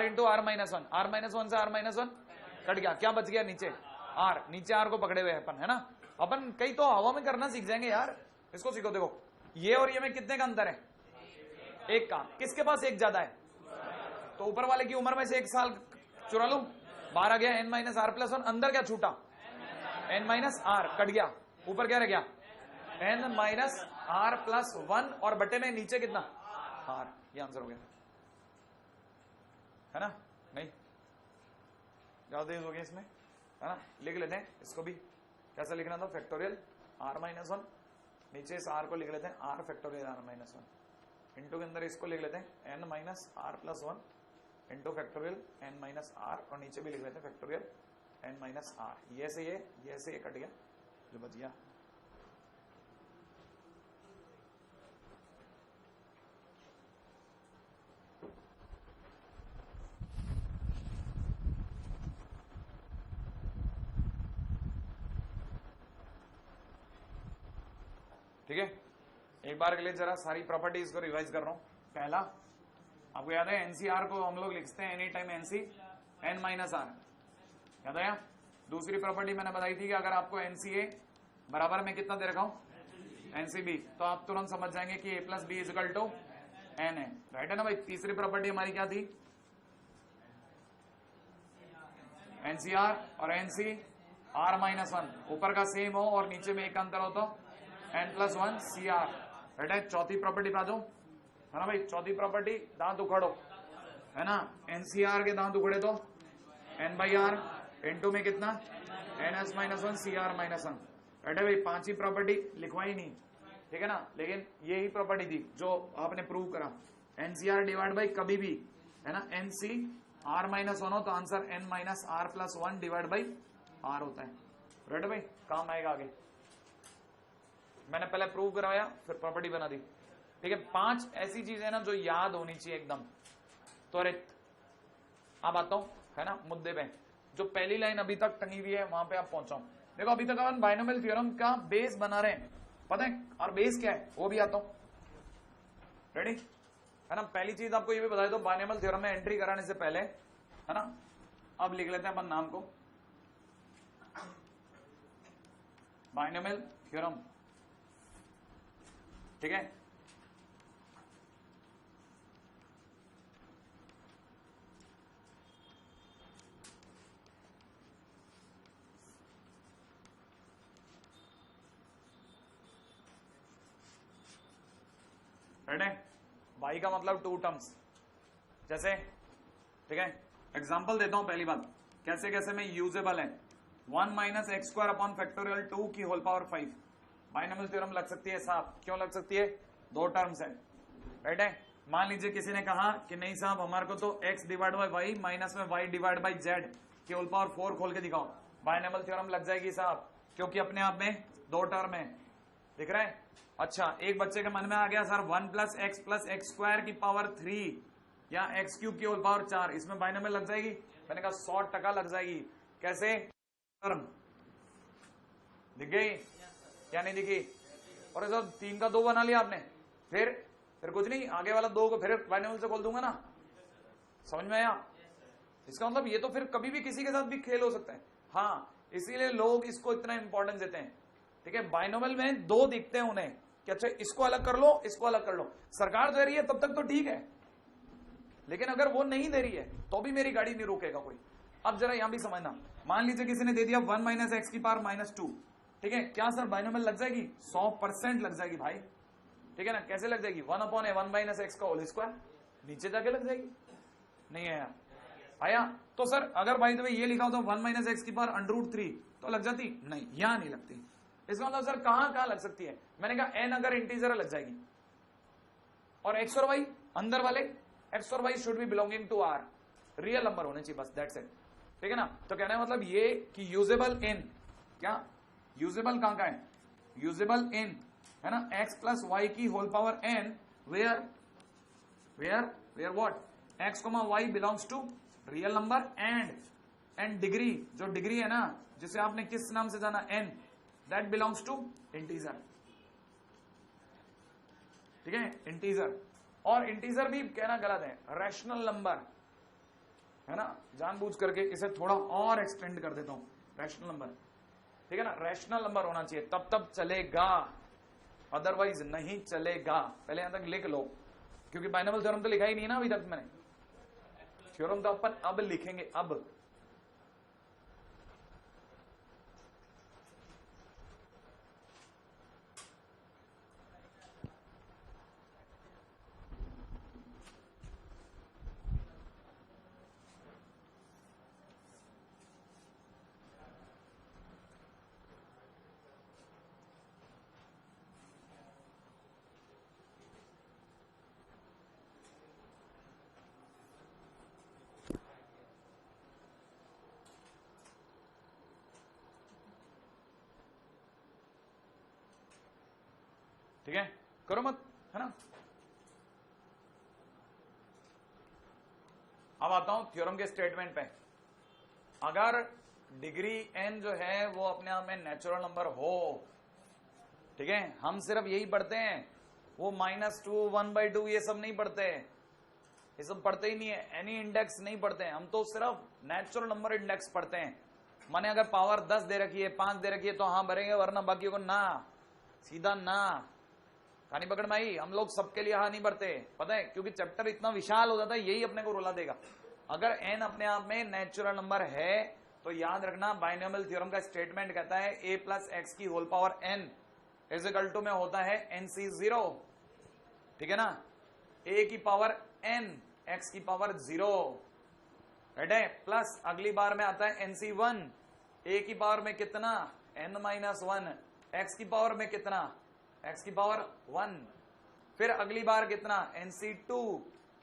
इंटू r-1, r-1 से r-1 कट गया, क्या बच गया? नीचे r, नीचे r को पकड़े हुए अपन, है ना? अपन कई तो हवा में करना सीख जाएंगे यार, इसको सीखो। देखो ये और ये में कितने का अंतर है? 1 का। किसके पास 1 ज्यादा है? तो ऊपर वाले की उम्र में से 1 साल चुरा लूं, बाहर आ गया n-r+1, अंदर क्या छूटा? n-r, कट गया, ऊपर क्या रह गया? n-r+1 और बटे में नीचे कितना? r। ये आंसर हो गया, है ना? नहीं ज्यादा तेज हो गया इसमें, है ना? लिख लेते हैं इसको भी। कैसा लिखना था? फैक्टोरियल r-1, नीचे इस r को लिख लेते हैं r फैक्टोरियल r-1, इंटू के अंदर इसको लिख लेते हैं n-r+1 इंटू फैक्टोरियल n-r, और नीचे भी लिख लेते हैं फैक्टोरियल n-r। ये से ये कट गया, जो बच गया ठीक है, एक बार के लिए जरा सारी प्रॉपर्टीज को रिवाइज कर रहा हूं। पहला, आपको याद है एनसीआर को हम लोग लिखते हैं any time nC n minus r, याद आया। दूसरी प्रॉपर्टी मैंने बताई थी कि अगर आपको एनसीए बराबर में कितना दे रखा हूं एनसीबी, तो आप तुरंत समझ जाएंगे कि A plus B is equal to N है, राइट है ना भाई। तीसरी प्रॉपर्टी हमारी क्या थी, एनसीआर और एनसी आर माइनस वन, ऊपर का सेम हो और नीचे में एक अंतर हो तो n plus one C r, right है। चौथी प्रॉपर्टी पे आ जाओ, है ना भाई। चौथी प्रॉपर्टी, दांत उखड़ो, है ना। एनसीआर के दांत उखड़े तो एन बाई आर इनटू में कितना n s minus one C r minus one, right है भाई। पांचवी प्रॉपर्टी लिखवाई नहीं, ठीक है ना, लेकिन यही प्रॉपर्टी थी जो आपने प्रूव करा। एनसीआर डिवाइड बाई कभी भी, है ना, एनसी आर माइनस वन हो तो answer n minus r plus one divide by r होता है, राइट है भाई। काम आएगा आगे, मैंने पहले प्रूव कराया फिर प्रॉपर्टी बना दी, ठीक है। 5 ऐसी चीजें ना जो याद होनी चाहिए एकदम त्वरित। अब आता हूं, है ना, मुद्दे पे। जो पहली लाइन अभी तक टंगी हुई है वहां पे आप पहुंचाऊं। देखो अभी तक अपन बाइनोमियल थ्योरम का बेस बना रहे हैं, पता है, और बेस क्या है वो भी आता हूं, रेडी, है ना। पहली चीज आपको ये भी बताया दो, बाइनोमियल थ्योरम में एंट्री कराने से पहले, है ना, अब लिख लेते हैं अपन नाम को, बाइनोमियल थ्योरम, ठीक है। राइट है, बाई का मतलब 2 टर्म्स, जैसे, ठीक है। एग्जांपल देता हूं, पहली बात, कैसे कैसे में यूजेबल है। 1 minus x square upon factorial 2 की होल पावर 5 बाइनोमियल थ्योरम लग सकती है साहब। क्यों लग सकती है, 2 टर्म्स है, राइट है। मान लीजिए किसी ने कहा कि नहीं साहब हमारे को तो x divide by y minus में y डिवाइड बाई जेड की होल पावर 4 खोल के दिखाओ, बाइनोमियल थ्योरम लग जाएगी साहब, क्योंकि अपने आप में 2 टर्म है, दिख रहा है। अच्छा, एक बच्चे के मन में आ गया सर 1 प्लस एक्स स्क्वायर की पावर 3 या एक्स क्यूब की होल पावर 4, इसमें बाइनोमियल लग जाएगी। मैंने कहा 100% लग जाएगी। कैसे, टर्म दिख गई क्या नहीं दिखी, और ऐसा 3 का 2 बना लिया आपने, फिर कुछ नहीं, आगे वाला 2 को फिर बाइनोमियल से खोल दूंगा ना, समझ में आया। इसका मतलब ये तो फिर कभी भी किसी के साथ भी खेल हो सकता है। हाँ, इसीलिए लोग इसको इतना इंपॉर्टेंस देते हैं, ठीक है। बाइनोमियल में 2 दिखते हैं उन्हें कि अच्छा इसको अलग कर लो, इसको अलग कर लो। सरकार दे रही है तब तक तो ठीक है, लेकिन अगर वो नहीं दे रही है तो भी मेरी गाड़ी नहीं रोकेगा कोई। अब जरा यहां भी समझना, मान लीजिए किसी ने दे दिया 1 माइनस एक्स की पावर माइनस 2, ठीक है, क्या सर बाइनोमियल लग जाएगी, 100% लग जाएगी भाई, ठीक है ना। कैसे लग जाएगी, 1 अपॉन ए 1 माइनस एक्स का होल स्क्वायर, नीचे जाके लग जाएगी। नहीं आया, आया तो सर अगर भाई तो ये लिखा हो तो 1 माइनस एक्स की पावर √3 तो लग जाती, नहीं, यहां नहीं लगती। इसका मतलब सर कहां लग सकती है, मैंने कहा एन अगर इंटीजर लग जाएगी, और एक्स और वाई अंदर वाले एक्स और y should be belonging to r, real number होने चाहिए, बस दैट्स इट, ठीक है ना। तो कहना है मतलब ये कि यूजेबल इन, क्या यूजेबल कहां का है, यूजेबल इन, है ना, एक्स प्लस वाई की whole power n, where what x comma y belongs to real number and degree, जो डिग्री है ना जिसे आपने किस नाम से जाना n, that belongs to integer, ठीक है, इंटीजर। और इंटीजर भी कहना गलत है, रैशनल नंबर, है ना, जानबूझ करके इसे थोड़ा और एक्सटेंड कर देता हूं, रैशनल नंबर, ठीक है ना। रैशनल नंबर होना चाहिए तब चलेगा, अदरवाइज नहीं चलेगा। पहले यहां तक लिख लो, क्योंकि बाइनोमियल थ्योरम तो लिखा ही नहीं ना अभी तक मैंने, थ्योरम तो अपन अब लिखेंगे, अब ठीक है, करो मत, है ना। अब आता हूं थ्योरम के स्टेटमेंट पे। अगर डिग्री एन जो है वो अपने आप में नेचुरल नंबर हो, ठीक है, हम सिर्फ यही पढ़ते हैं, वो -2 1/2 ये सब नहीं पढ़ते, ये सब पढ़ते ही नहीं है, एनी इंडेक्स नहीं पढ़ते हैं, हम तो सिर्फ नेचुरल नंबर इंडेक्स पढ़ते हैं। माने अगर पावर 10 दे रखी है, 5 दे रखी है तो हाँ भरेंगे, वरना बाकी को ना, सीधा ना। कहानी पकड़ में आई? हम लोग सबके लिए हाँ नहीं भरते, पता है, क्योंकि चैप्टर इतना विशाल हो जाता है, यही अपने को रुला देगा। अगर n अपने आप में नेचुरल नंबर है तो याद रखना, बाइनोमियल थ्योरम का स्टेटमेंट कहता है a + x की whole power n equal to में होता है nc0, ठीक है ना, a की पावर n x की पावर 0, राइट है, प्लस अगली बार में आता है nc1, a की पावर में कितना n-1, x की पावर में कितना x की पावर 1, फिर अगली बार कितना nc2,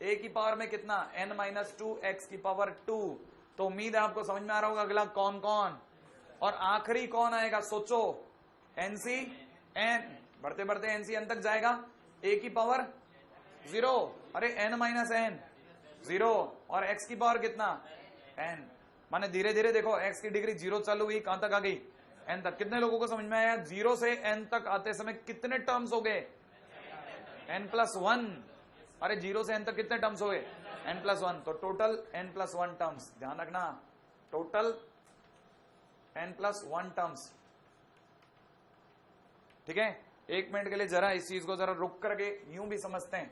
a की पावर में कितना n-2 x की पावर 2। तो उम्मीद है आपको समझ में आ रहा होगा अगला कौन कौन, और आखिरी कौन आएगा, सोचो, nc बढ़ते बढ़ते nc n तक जाएगा, a की पावर 0, अरे n-n 0, और x की पावर कितना n, माने धीरे धीरे देखो x की डिग्री 0 चालू हुई, कहां तक आ गई n तक। कितने लोगों को समझ में आया 0 से n तक आते समय कितने टर्म्स हो गए n+1, अरे 0 से n तक कितने टर्म्स हो गए n+1, तो टोटल n+1 टर्म्स, ध्यान रखना, टोटल n+1 टर्म्स, ठीक है। एक मिनट के लिए जरा इस चीज को जरा रुक करके यूं भी समझते हैं,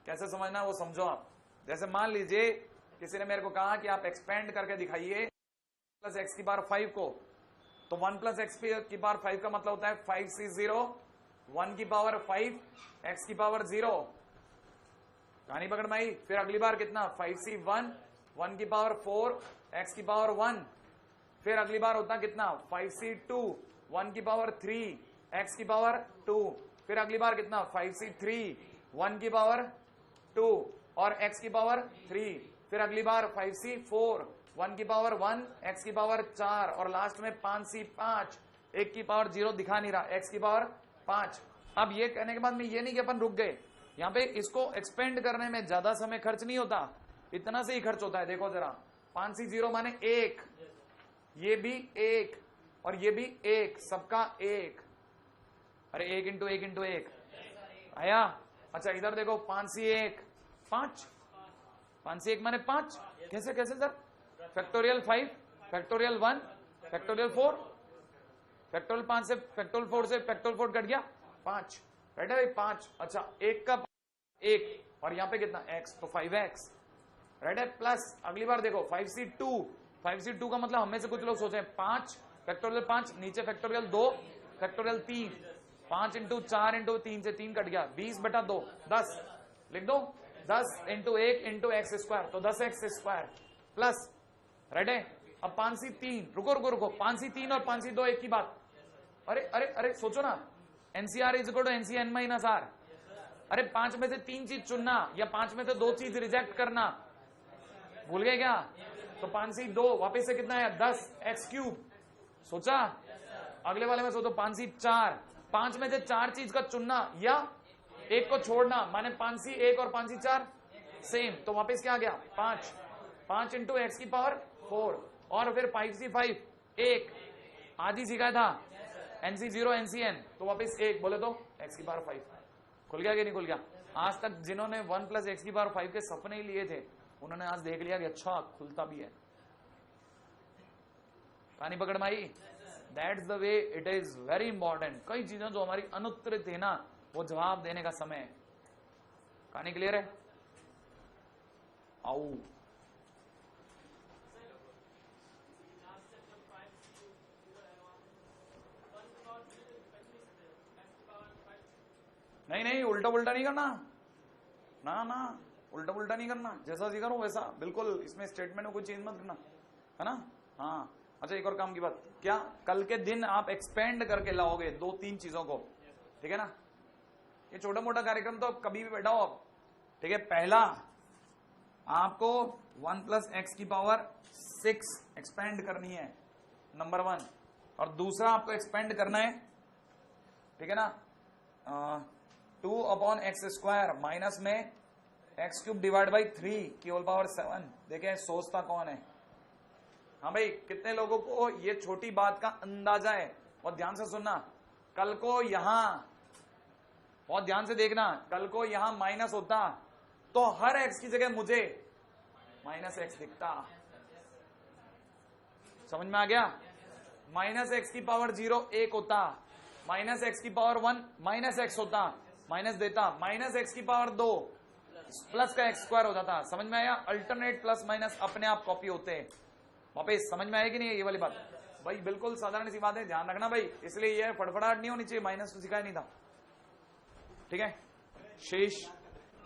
कैसे समझना वो समझो आप। जैसे मान लीजिए किसी ने मेरे को कहा कि आप एक्सपेंड करके दिखाइए +x की पावर 5 को, तो 1 + x की पावर 5 का मतलब होता है 5c0, 1 की पावर 5 x की पावर 0, कहानी पकड़ में आई। फिर अगली बार कितना 5c1, 1 की पावर 4 x की पावर 1, फिर अगली बार होता कितना 5c2, 1 की पावर 3 x की पावर 2, फिर अगली बार कितना 5c3, 1 की पावर 2 और x की पावर 3, फिर अगली बार 5c4, 1 की पावर 1 x की पावर 4, और लास्ट में 5c5, 1 की पावर 0 दिखा नहीं रहा, x की पावर 5। अब ये कहने के बाद में ये नहीं कि अपन रुक गए, यहाँ पे इसको एक्सपेंड करने में ज्यादा समय खर्च नहीं होता, इतना से ही खर्च होता है। देखो जरा 5c0 माने 1, ये भी 1 और ये भी 1, सबका 1, अरे 1 × 1 × 1 आया। अच्छा इधर देखो 5c1 5, 5c1 माने 5, कैसे कैसे sir, factorial 5, factorial 1, factorial 4, factorial 5 से फैक्टोरियल 4 से फैक्टोरियल 4 कट गया 5, राइट है 5। अच्छा 1 का 1 और यहाँ पे कितना x, तो 5x, राइट है, प्लस अगली बार देखो 5c2, 5c2 का मतलब हमें से कुछ लोग सोचे 5 फैक्टोरियल 5, नीचे फैक्टोरियल 2 फैक्टोरियल 3, 5 × 4 × 3 से 3 कट गया, 20/2 10, लिख दो 10 × 1 × x², तो 10x² प्लस, राइट है। अब 5c3, रुको रुको रुको, 5c3 और 5c2 एक की बात, अरे अरे अरे सोचो ना, NCR = NCn-r, अरे 5 में से 3 चीज चुनना या 5 में से 2 चीज रिजेक्ट करना, भूल गए क्या? तो 5c2 वापस से कितना है 10x³, सोचा। अगले वाले में सोचो 5c4, 5 में से 4 चीज का चुनना या एक को छोड़ना, माने 5c1 और 5c4 सेम, तो वापस क्या आ गया 5, 5 × x⁴ और फिर 5c5 1, आधी सिखाया था nc0 ncn, तो वापस 1 बोले तो x⁵ खुल गया कि नहीं खुल गया? आज तक जिन्होंने 1 + x⁵ के सपने ही लिए थे उन्होंने आज देख लिया कि अच्छा खुलता भी है। कहानी पकड़ में आई? That's the way it is very important. कई चीजें जो हमारी अनुत्तरित है ना, वो जवाब देने का समय है। कहानी क्लियर है? आओ नहीं नहीं, उल्टा उल्टा नहीं करना, ना ना उल्टा उल्टा नहीं करना, जैसा सीखा रहो वैसा बिल्कुल, इसमें स्टेटमेंट में कोई चेंज मत करना, है ना। हाँ अच्छा एक और काम की बात, क्या कल के दिन आप एक्सपेंड करके लाओगे 2-3 चीजों को, ठीक है ना। ये छोटा मोटा कार्यक्रम तो कभी भी बैठाओ आप, ठीक है। पहला आपको 1 + x⁶ एक्सपेंड करनी है, नंबर 1, और दूसरा आपको एक्सपेंड करना है, ठीक है ना, 2/x² माइनस में x³ / 3 की होल पावर 7। देखें सोचता कौन है? हाँ भाई, कितने लोगों को ये छोटी बात का अंदाजा है? और ध्यान से सुनना, कल को यहां, बहुत ध्यान से देखना, कल को यहां माइनस होता तो हर एक्स की जगह मुझे माइनस एक्स दिखता। समझ में आ गया? माइनस एक्स की पावर 0 1 होता, माइनस एक्स की पावर 1 माइनस एक्स होता, माइनस देता, माइनस एक्स की पावर 2 प्लस का एक्स स्क्वायर हो जाता। समझ में आया? अल्टरनेट प्लस माइनस अपने आप कॉपी होते हैं। वापिस समझ में आएगी नहीं ये वाली बात? भाई बिल्कुल साधारण सी बात है, ध्यान रखना भाई, इसलिए ये फड़फड़ाहट नहीं होनी चाहिए, माइनस तो सिखाया नहीं था। ठीक है शेष